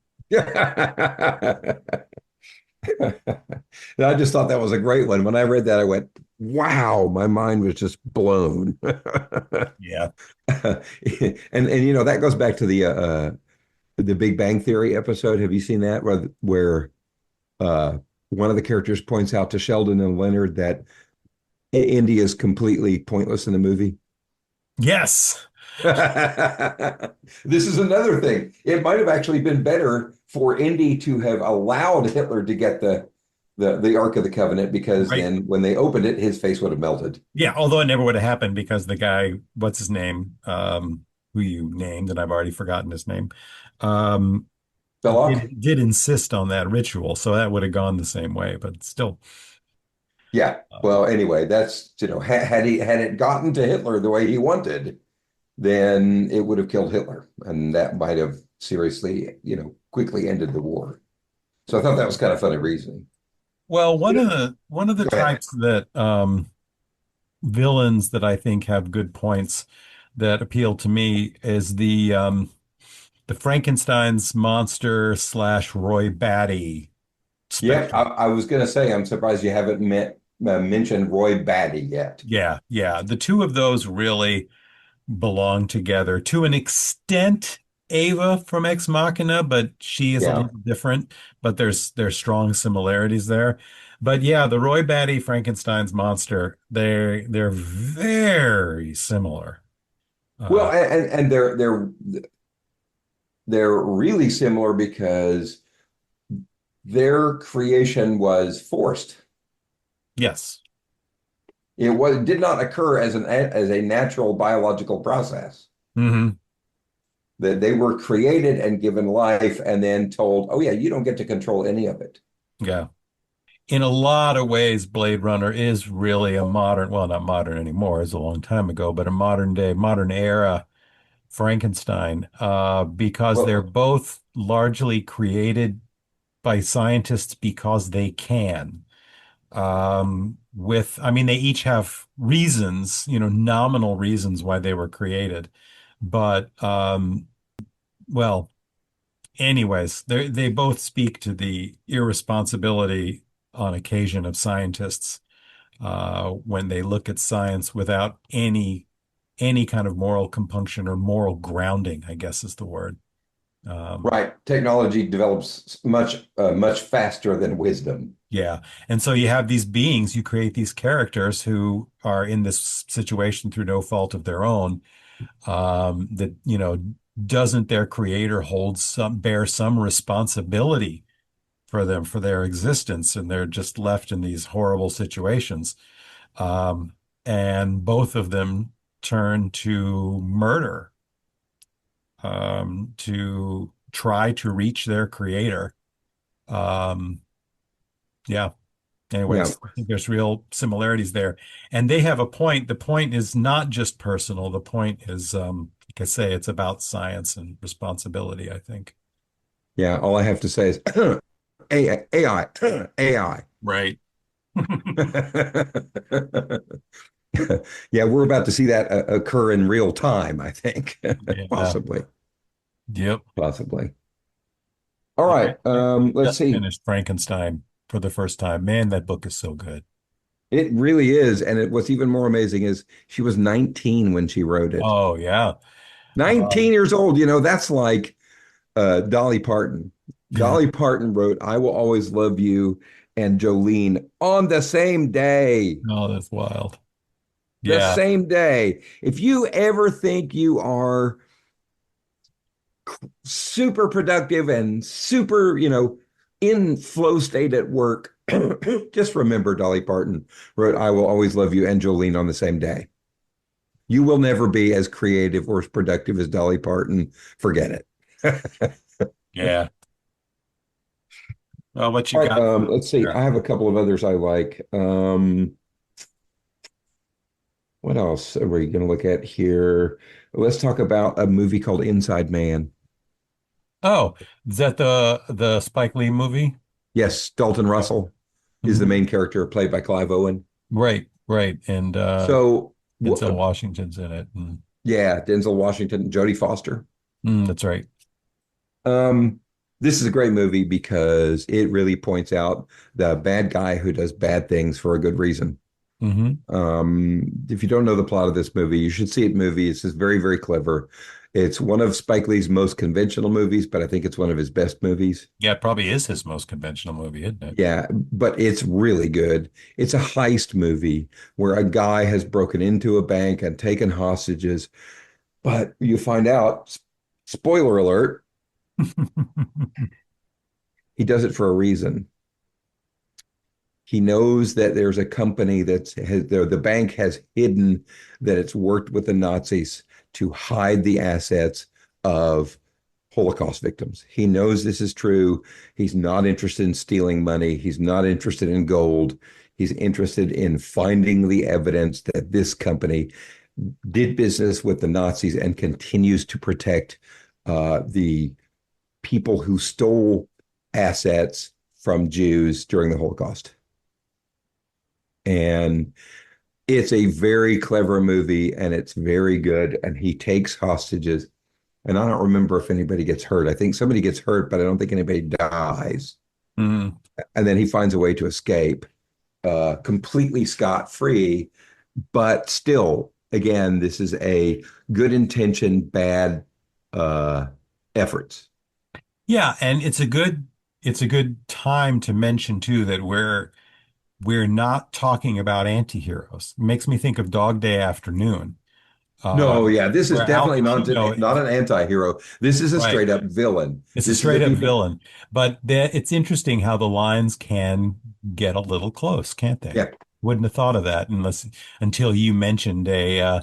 And I just thought that was a great one. When I read that, I went, "Wow!" My mind was just blown. Yeah. And that goes back to the Big Bang Theory episode. Have you seen that where one of the characters points out to Sheldon and Leonard that Indy is completely pointless in the movie. Yes. This is another thing. It might have actually been better for Indy to have allowed Hitler to get the Ark of the Covenant, because Right. then when they opened it, his face would have melted. Yeah, although it never would have happened because the guy, what's his name? Who you named, and I've already forgotten his name. Um, Belloc? did insist on that ritual, so that would have gone the same way, but still. Yeah. Uh, Well, anyway, that's, had it gotten to Hitler the way he wanted, then it would have killed Hitler, and that might have seriously, quickly ended the war. So I thought that was kind of funny reasoning. well, one of the Go ahead. types that villains that I think have good points that appeal to me is the Frankenstein's monster slash Roy Batty Yep, I, spectrum. I was going to say, I'm surprised you haven't mentioned Roy Batty yet. Yeah, yeah. The two of those really belong together to an extent. Ava from Ex Machina, but she is a Yeah. little different. But there's strong similarities there. But yeah, the Roy Batty Frankenstein's monster, they're very similar. Well, Uh, and they're really similar because their creation was forced. yes. It did not occur as a natural biological process. Hmm. That they were created and given life and then told, "Oh yeah, you don't get to control any of it." Yeah. In a lot of ways, Blade Runner is really a modern, well, not modern anymore, it's a long time ago, but a modern day, modern era Frankenstein, because they're Well, both largely created by scientists because they can. I mean, they each have reasons, nominal reasons why they were created. But, well, anyways, they both speak to the irresponsibility on occasion of scientists when they look at science without any kind of moral compunction or moral grounding, I guess is the word. Um, right. Technology develops much faster than wisdom. yeah. And so you have these beings, you create these characters who are in this situation through no fault of their own, that, doesn't their creator bear some responsibility for them, for their existence, and they're just left in these horrible situations. Um, and both of them turn to murder, to try to reach their creator. Um, yeah. Yeah. Anyways, I think there's real similarities there. And they have a point. The point is not just personal. The point is, like I say, it's about science and responsibility, I think. Yeah. All I have to say is AI, AI, AI. Right. Yeah, we're about to see that occur in real time, I think. Yeah. Possibly. Yep. Possibly. All Yeah. right. I Let's just see. finished Frankenstein for the first time. Man, that book is so good. It really is. And what's even more amazing is she was 19 when she wrote it. Oh, yeah. 19 Um, years old. That's like Dolly Parton. Dolly Parton wrote "I Will Always Love You" and Jolene on the same day. oh, that's wild. The Yeah. same day. If you ever think you are super productive and super, in flow state at work, just remember Dolly Parton wrote "I Will Always Love You" and Jolene on the same day. You will never be as creative or as productive as Dolly Parton. Forget it. Yeah. Well, what you All right, got for let's see. yeah. I have a couple of others I like. What else are we going to look at here? Let's talk about a movie called Inside Man. Oh, is that the Spike Lee movie? Yes, Dalton Russell is the Hmm. main character, played by Clive Owen. Right, right. And So, Denzel Washington's in it. yeah, Denzel Washington, Jodie Foster. That's right. Um, this is a great movie because it really points out the bad guy who does bad things for a good reason. Hmm. If you don't know the plot of this movie, you should see it. Movie. It's just very, very clever. It's one of Spike Lee's most conventional movies, but I think it's one of his best movies. Yeah, it probably is his most conventional movie, isn't it? Yeah, but it's really good. It's a heist movie where a guy has broken into a bank and taken hostages, but you find out, spoiler alert, he does it for a reason. He knows that there's a company the bank has hidden that it's worked with the Nazis to hide the assets of Holocaust victims. He knows this is true. He's not interested in stealing money. He's not interested in gold. He's interested in finding the evidence that this company did business with the Nazis and continues to protect the people who stole assets from Jews during the Holocaust. And it's a very clever movie and it's very good. And he takes hostages. And I don't remember if anybody gets hurt. I think somebody gets hurt, but I don't think anybody dies. Mhm. And then he finds a way to escape completely scot-free. But still, again, this is a good intention, bad uh, efforts. Yeah, and it's a good time to mention too that we're not talking about anti-heroes. It makes me think of Dog Day Afternoon, uh, No, yeah, this is where Al definitely Pacino, not an anti-hero. This is a right? straight up villain. It's a This is the straight up people. villain. But it's interesting how the lines can get a little close, can't they? Yeah, Wouldn't have thought of that until you mentioned a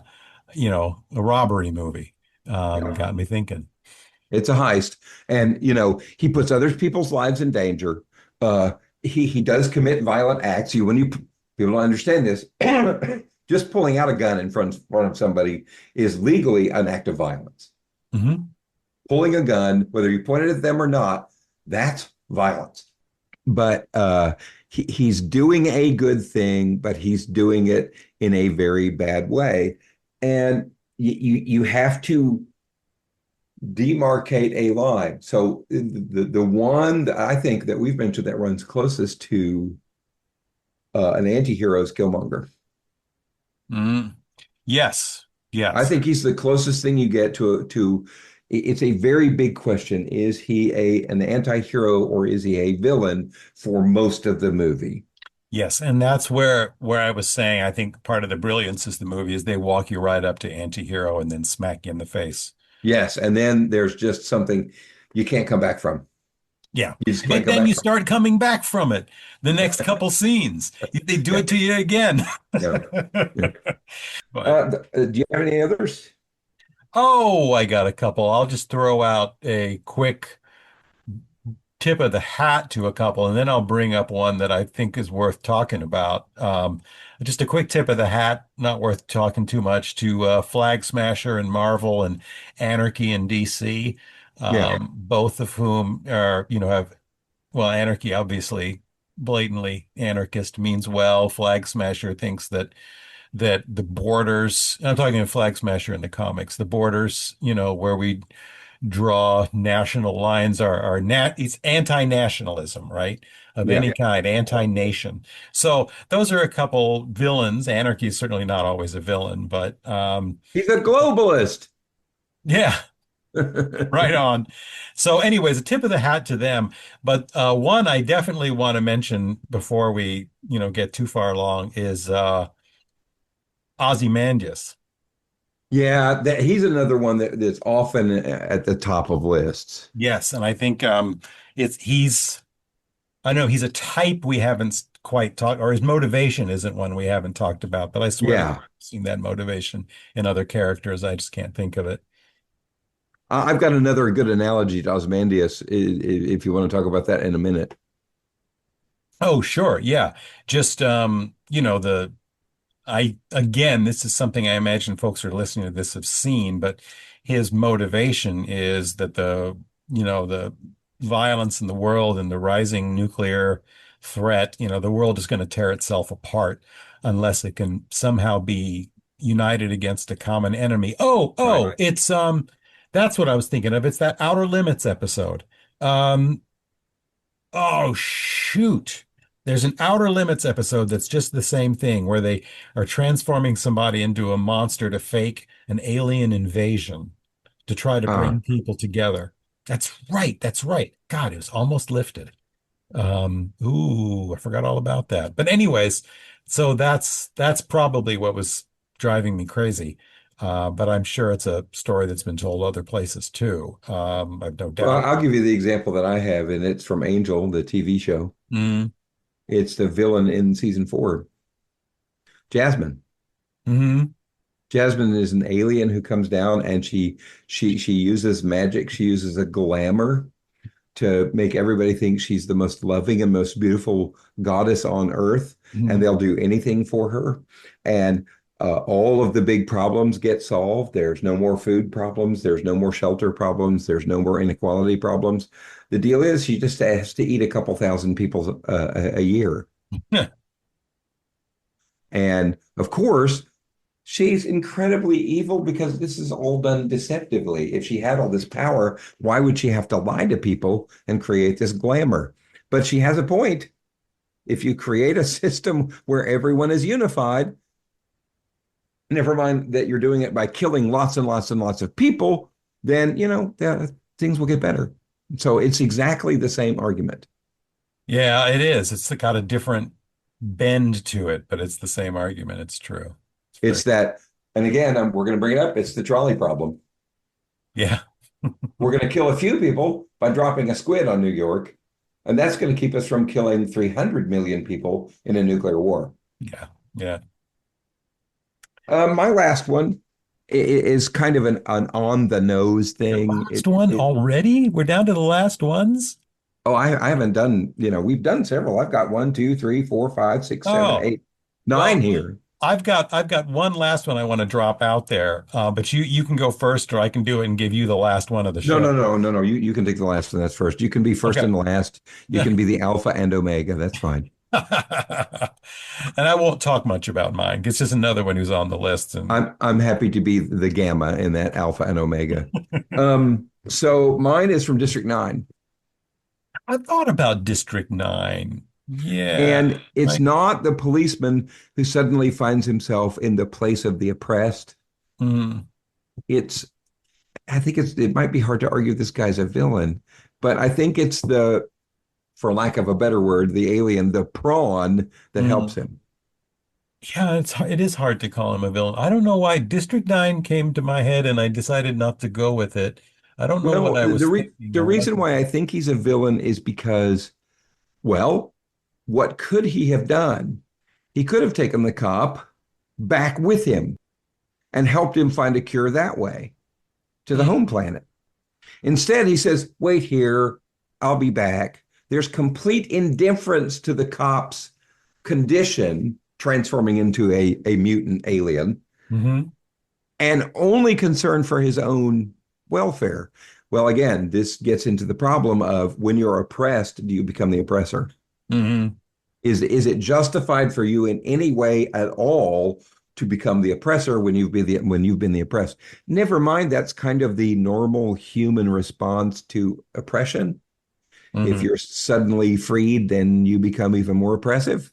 robbery movie. yeah. Got me thinking. It's a heist, and he puts other people's lives in danger. Uh, he does commit violent acts. You when you people don't understand this, just pulling out a gun in front of somebody is legally an act of violence. Hmm. Pulling a gun, whether you point it at them or not, that's violence. But he's doing a good thing, but he's doing it in a very bad way, and you have to demarcate a line. So the one that I think that we've mentioned that runs closest to an anti-hero is Killmonger. Mm. Yes, I yes. think he's the closest thing you get to it's a very big question. Is he an anti-hero or is he a villain for most of the movie? Yes, and that's where I was saying I think part of the brilliance is the movie is they walk you right up to anti-hero and then smack you in the face. Yes, and then there's just something you can't come back from. Yeah. You just can't But come then back you from. start coming back from it. The next couple scenes, they do Yeah, it to you again. yeah, yeah. But Do you have any others? oh, I got a couple. I'll just throw out a quick tip of the hat to a couple, and then I'll bring up one that I think is worth talking about. Just a quick tip of the hat, not worth talking too much, to Flag Smasher and Marvel and Anarchy in DC, Yeah, both of whom have, well, Anarchy obviously blatantly anarchist means well. Flag Smasher thinks that the borders, I'm talking of Flag Smasher in the comics, the borders, where we draw national lines are it's anti-nationalism, right? Of yeah. any kind, anti-nation. So those are a couple villains. Anarchy is certainly not always a villain, but He's a globalist. yeah, right on. So anyways, a tip of the hat to them. But one I definitely want to mention before we, get too far along is Ozymandias. Yeah, he's another one that's often at the top of lists. Yes, and I think it's he's I know he's a type we haven't quite talked, or his motivation isn't one we haven't talked about, but I swear to God, Yeah, I've seen that motivation in other characters. I just can't think of it. I've got another good analogy to Osmandius if you want to talk about that in a minute. Oh, sure. Yeah. Just, again, this is something I imagine folks who are listening to this have seen, but his motivation is that the violence in the world and the rising nuclear threat, the world is going to tear itself apart unless it can somehow be united against a common enemy. Oh, Right. oh, that's what I was thinking of. It's that Outer Limits episode. Um, Oh, shoot. There's an Outer Limits episode that's just the same thing where they are transforming somebody into a monster to fake an alien invasion, to try to Uh, bring people together. That's right. That's right. God, it was almost lifted. Ooh, I forgot all about that. But anyways, so that's probably what was driving me crazy. But I'm sure it's a story that's been told other places too. I've no well, doubt. I'll give you the example that I have, and it's from Angel, the TV show. Mm, It's the villain in season 4, Jasmine. hmm Jasmine is an alien who comes down and she uses magic. She uses a glamour to make everybody think she's the most loving and most beautiful goddess on earth, and hmm they'll do anything for her. And all of the big problems get solved. There's no more food problems. There's no more shelter problems. There's no more inequality problems. The deal is she just has to eat a couple thousand people a year. And of course, she's incredibly evil because this is all done deceptively. If she had all this power, why would she have to lie to people and create this glamour? But she has a point. If you create a system where everyone is unified, never mind that you're doing it by killing lots and lots and lots of people, then, things will get better. So it's exactly the same argument. Yeah, it is. It's got a different bend to it, but it's the same argument. It's true. It's very, It's that, and again, we're going to bring it up. It's the trolley problem. yeah. We're going to kill a few people by dropping a squid on New York, and that's going to keep us from killing 300 million people in a nuclear war. Yeah. Yeah. My last one is kind of an on the nose Your thing. last one already? We're down to the last ones? I haven't done, we've done several. I've got one, two, three, four, five, six, seven, Oh, eight, well, nine here. I've got one last one I want to drop out there. But you can go first, or I can do it and give you the last one of the No, show. no, no, no, no. You can take the last one. That's first. You can be first Okay. and last. You can be the alpha and omega. That's fine. And I won't talk much about mine. It's just another one who's on the list. And I'm happy to be the gamma in that alpha and omega. So mine is from District 9. I thought about District 9. Yeah. And it's I, not the policeman who suddenly finds himself in the place of the oppressed. mm, It's, I think it might be hard to argue this guy's a villain, but I think it's for lack of a better word, the alien, the prawn that helps mm. him. Yeah, it is hard to call him a villain. I don't know why District 9 came to my head and I decided not to go with it. I don't know what Well, I the, was the, re thinking the or what. reason why I think he's a villain is because, well, what could he have done? He could have taken the cop back with him and helped him find a cure that way to the home Mm, planet. Instead, he says, wait here, I'll be back. There's complete indifference to the cop's condition, transforming into a mutant alien, hmm and only concern for his own welfare. Well, again, this gets into the problem of when you're oppressed, do you become the oppressor? hmm Is it justified for you in any way at all to become the oppressor when you've been the oppressed? Never mind, that's kind of the normal human response to oppression. If hmm you're suddenly freed, then you become even more oppressive.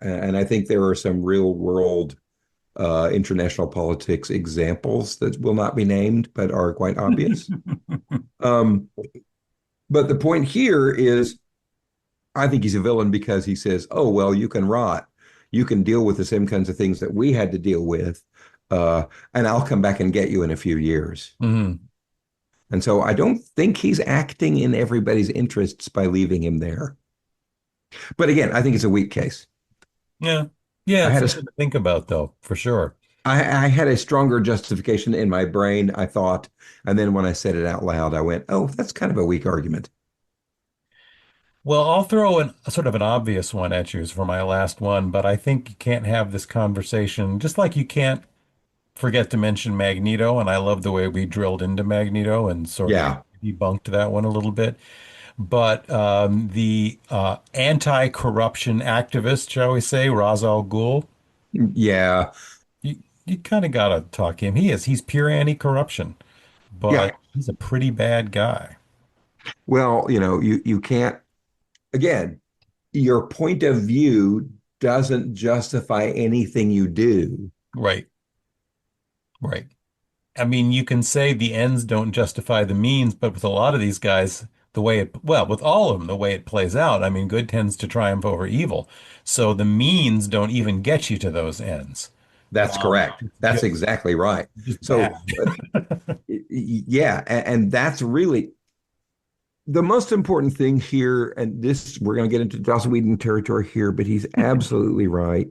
And I think there are some real world international politics examples that will not be named, but are quite obvious. Um, but the point here is I think he's a villain because he says, "Oh, well, you can rot. You can deal with the same kinds of things that we had to deal with, uh, and I'll come back and get you in a few years." hmm And so I don't think he's acting in everybody's interests by leaving him there. But again, I think it's a weak case. Yeah. Yeah, I it's had a something to think about though, for sure. I had a stronger justification in my brain, I thought, and then when I said it out loud, I went, "Oh, that's kind of a weak argument." Well, I'll throw a sort of an obvious one at you for my last one, but I think you can't have this conversation, just like you can't forget to mention Magneto, and I love the way we drilled into Magneto and sort of Yeah, debunked that one a little bit. But the anti-corruption activist, shall we say, Ra's al Ghul, yeah, you kind of gotta talk him. He's pure anti-corruption, yeah. but he's a pretty bad guy. Well, you can't. Again, your point of view doesn't justify anything you do. Right, right. I mean, you can say the ends don't justify the means, but with a lot of these guys, with all of them, the way it plays out, I mean, good tends to triumph over evil. So the means don't even get you to those ends. That's correct. It's That's exactly right. just bad. So, yeah, and that's really the most important thing here. And this, we're going to get into Joss Whedon territory here, but he's absolutely right.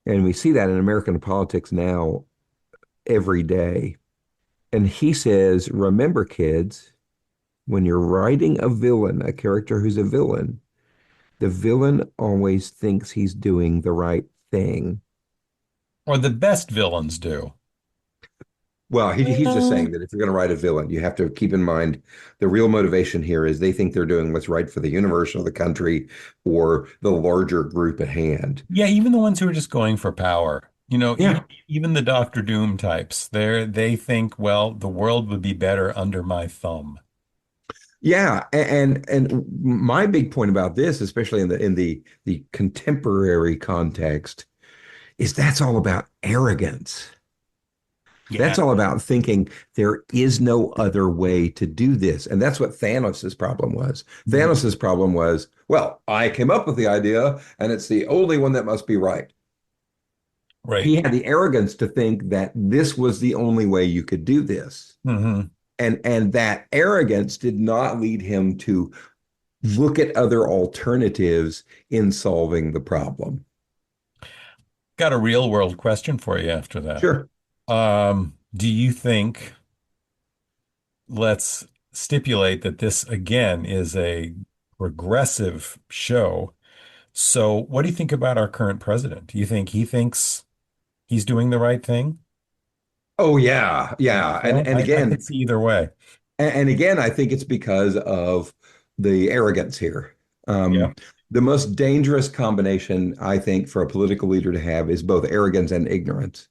And we see that in American politics now every day. And he says, remember, kids, when you're writing a villain, a character who's a villain, the villain always thinks he's doing the right thing. Or the best villains do. Well, he's just Uh, saying that if you're going to write a villain, you have to keep in mind the real motivation here is they think they're doing what's right for the universe or the country or the larger group at hand. yeah, even the ones who are just going for power. Yeah. Even the Doctor Doom types, they think, well, the world would be better under my thumb. Yeah, and my big point about this, especially in the contemporary context, is that's all about arrogance. Yeah. That's all about thinking there is no other way to do this. And that's what Thanos's problem was. Mhm. Thanos's problem was, well, I came up with the idea and it's the only one that must be right. Right. He had the arrogance to think that this was the only way you could do this. Hmm. And that arrogance did not lead him to look at other alternatives in solving the problem. Got a real world question for you after that. Sure. Do you think, let's stipulate that this again is a progressive show. So what do you think about our current president? Do you think he thinks he's doing the right thing? Oh yeah, yeah. And So and I could again, see either way. and again, I think it's because of the arrogance here. Yeah. Um, the most dangerous combination, I think, for a political leader to have is both arrogance and ignorance.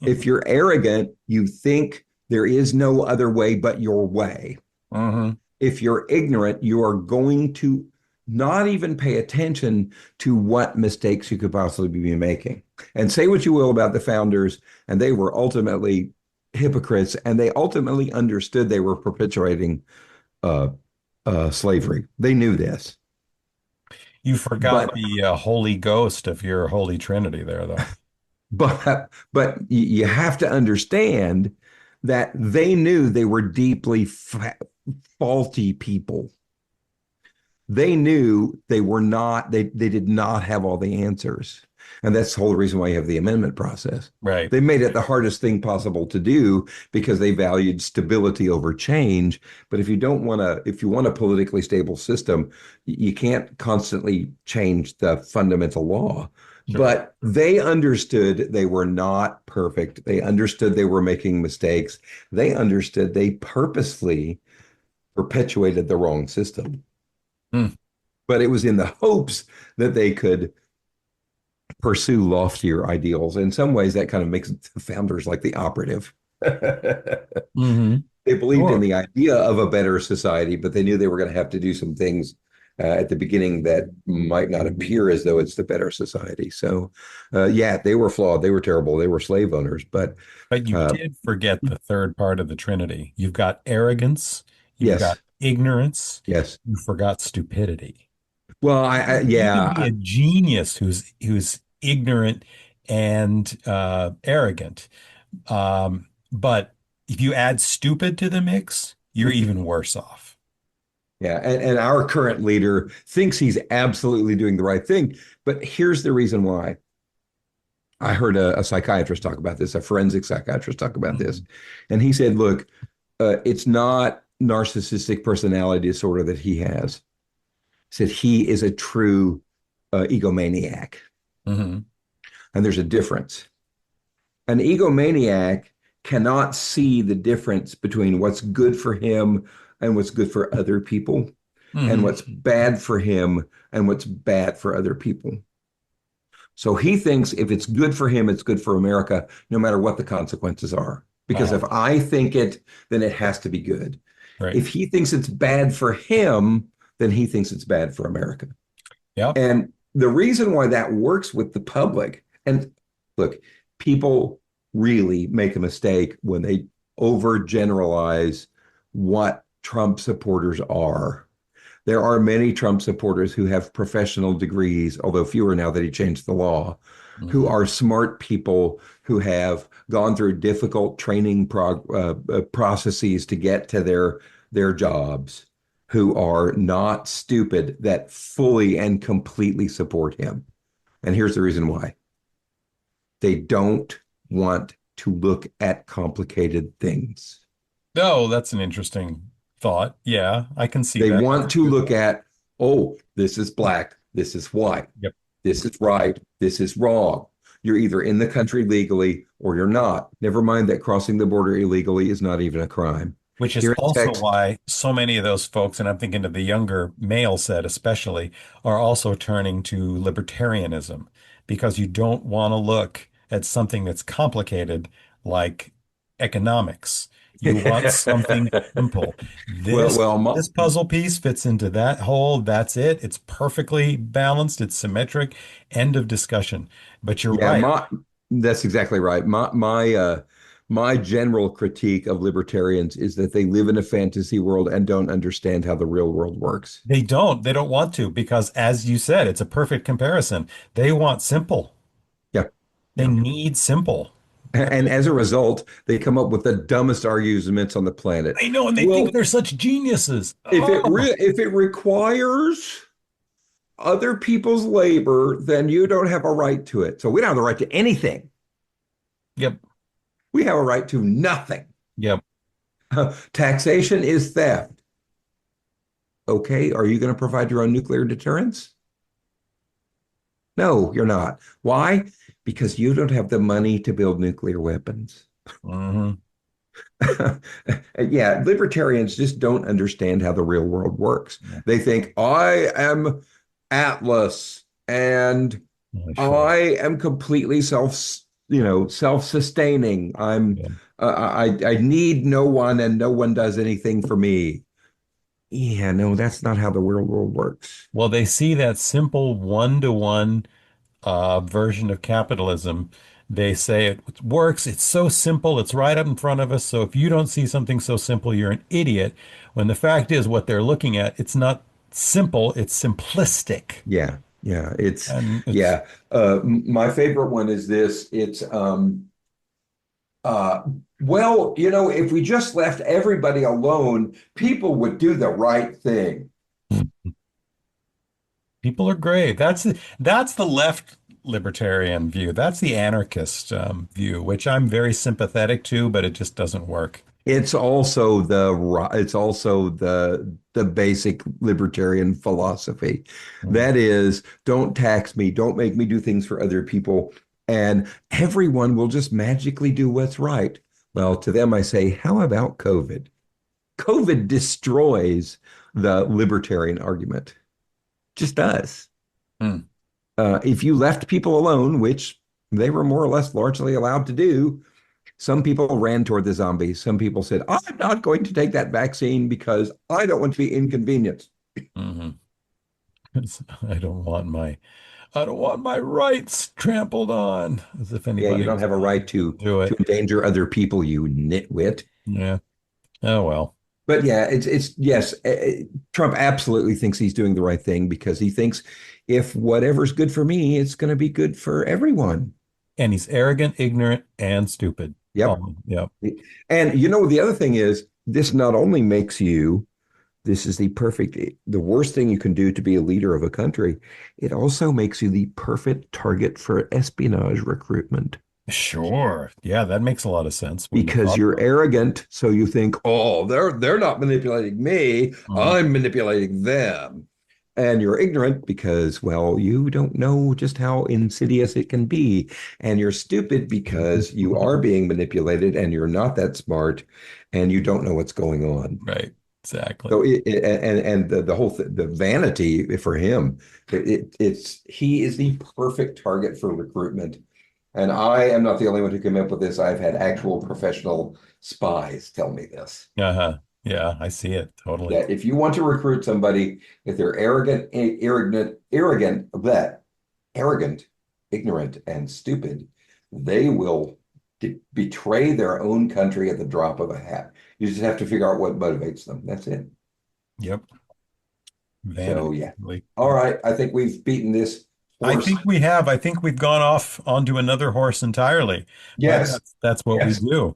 If you're arrogant, you think there is no other way but your way. Hmm. If you're ignorant, you are going to not even pay attention to what mistakes you could possibly be making. And say what you will about the founders, and they were ultimately hypocrites, and they ultimately understood they were perpetuating uh, slavery. They knew this, You forgot but the Holy Ghost of your Holy Trinity there, though. but you have to understand that they knew they were deeply faulty people. They knew they were not, they did not have all the answers. And that's the whole reason why you have the amendment process. Right. They made it the hardest thing possible to do because they valued stability over change. But if you don't want to, if you want a politically stable system, you can't constantly change the fundamental law. Sure. But they understood they were not perfect. They understood they were making mistakes. They understood they purposely perpetuated the wrong system, Hmm. but it was in the hopes that they could pursue loftier ideals. In some ways, that kind of makes the founders like the operative. Hmm. They believed in Sure. the idea of a better society, but they knew they were going to have to do some things at the beginning that might not appear as though it's the better society. So, yeah, they were flawed. They were terrible. They were slave owners. But But you uh, did forget the third part of the Trinity. You've got arrogance, you've got yes, ignorance, yes. you forgot stupidity. Well, You can yeah, be a genius who's ignorant and arrogant. But if you add stupid to the mix, you're even worse off. yeah. And our current leader thinks he's absolutely doing the right thing. But here's the reason why. I heard a psychiatrist talk about this, a forensic psychiatrist talk about this. Mhm. And he said, look, it's not narcissistic personality disorder that he has. He said he is a true egomaniac. Mhm. And there's a difference. An egomaniac cannot see the difference between what's good for him and what's good for other people, and Mhm. what's bad for him and what's bad for other people. So he thinks if it's good for him, it's good for America, no matter what the consequences are. Because Uh-huh. if I think it, then it has to be good. Right. If he thinks it's bad for him, then he thinks it's bad for America. Yep. And the reason why that works with the public, and look, people really make a mistake when they overgeneralize what Trump supporters are. There are many Trump supporters who have professional degrees, although fewer now that he changed the law, who Mhm. are smart people who have gone through difficult training processes to get to their jobs, who are not stupid, that fully and completely support him. And here's the reason why. They don't want to look at complicated things. Oh, that's an interesting thought. Yeah, I can see They that. That's want to good. look at, oh, this is black, this is white, Yep. this is right, this is wrong. You're either in the country legally or you're not. Never mind that crossing the border illegally is not even a crime. Which is Here in also Texas, why so many of those folks, and I'm thinking of the younger male set especially, are also turning to libertarianism because you don't want to look at something that's complicated like economics. You want something simple. well, This well, my, this puzzle piece fits into that hole. That's it. It's perfectly balanced. It's symmetric. End of discussion. But you're yeah, right. that's exactly right. My general critique of libertarians is that they live in a fantasy world and don't understand how the real world works. They don't. They don't want to because, as you said, it's a perfect comparison. They want simple. Yeah. They Yeah. need simple. And as a result, they come up with the dumbest arguments on the planet. They know, and they think Well, they're such geniuses. Oh, if it requires other people's labor, then you don't have a right to it. So we don't have the right to anything. yep, We have a right to nothing. yep. Taxation is theft. Okay, are you going to provide your own nuclear deterrence? No, you're not. Why? Because you don't have the money to build nuclear weapons. Hmm. Yeah, libertarians just don't understand how the real world works. Yeah, They think I am Atlas and yeah, sure. I am completely self-sustaining. Yeah. I need no one and no one does anything for me. Yeah, no, that's not how the real world works. Well, they see that simple one-to-one version of capitalism. They say it works. It's so simple. It's right up in front of us. So if you don't see something so simple, you're an idiot. When the fact is, what they're looking at, it's not simple. It's simplistic, Yeah, yeah, and it's yeah. My favorite one is this. It's Uh, well, if we just left everybody alone, people would do the right thing. people are gray. That's the left libertarian view. That's the anarchist view, which I'm very sympathetic to, but it just doesn't work. It's also the basic libertarian philosophy. Mm. That is, don't tax me, don't make me do things for other people, and everyone will just magically do what's right. Well, to them, I say, how about COVID? COVID destroys the libertarian argument. Just does. Mm. If you left people alone, which they were more or less largely allowed to do, some people ran toward the zombies. Some people said, I'm not going to take that vaccine because I don't want to be inconvenienced. Hmm. I don't want my rights trampled on, as if Yeah, you anybody don't was have a going right to do to it. endanger other people, you nitwit. Yeah. Oh well. But yeah, it's yes, Trump absolutely thinks he's doing the right thing because he thinks if whatever's good for me, it's going to be good for everyone. And he's arrogant, ignorant, and stupid. Yep. Oh, yep. And the other thing is, this not only makes you this is the worst thing you can do to be a leader of a country. It also makes you the perfect target for espionage recruitment Sure. Yeah, that makes a lot of sense. Wouldn't have because thought you're about arrogant. So you think, oh, they're not manipulating me. it. Mhm. I'm manipulating them. And you're ignorant because, well, you don't know just how insidious it can be. And you're stupid because you are being manipulated and you're not that smart and you don't know what's going on. Right. Exactly. So and the whole the vanity for him, it's he is the perfect target for recruitment. And I am not the only one who came up with this. I've had actual professional spies tell me this. Uh-huh. Yeah, I see it totally. That if you want to recruit somebody, if they're arrogant, ignorant, and stupid, they will to betray their own country at the drop of a hat. You just have to figure out what motivates them. That's it. Yep. So Vanity. yeah. Really. All right. I think we've beaten this I horse. think we have. I think we've gone off onto another horse entirely, but Yes. that's what we Yes. do.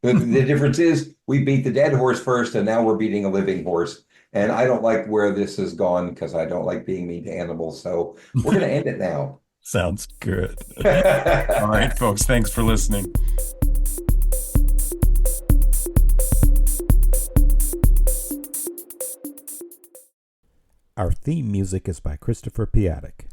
The difference is we beat the dead horse first, and now we're beating a living horse. And I don't like where this has gone because I don't like being mean to animals. So we're going to end it now. Sounds good. All right, folks, thanks for listening. Our theme music is by Christopher Piatek.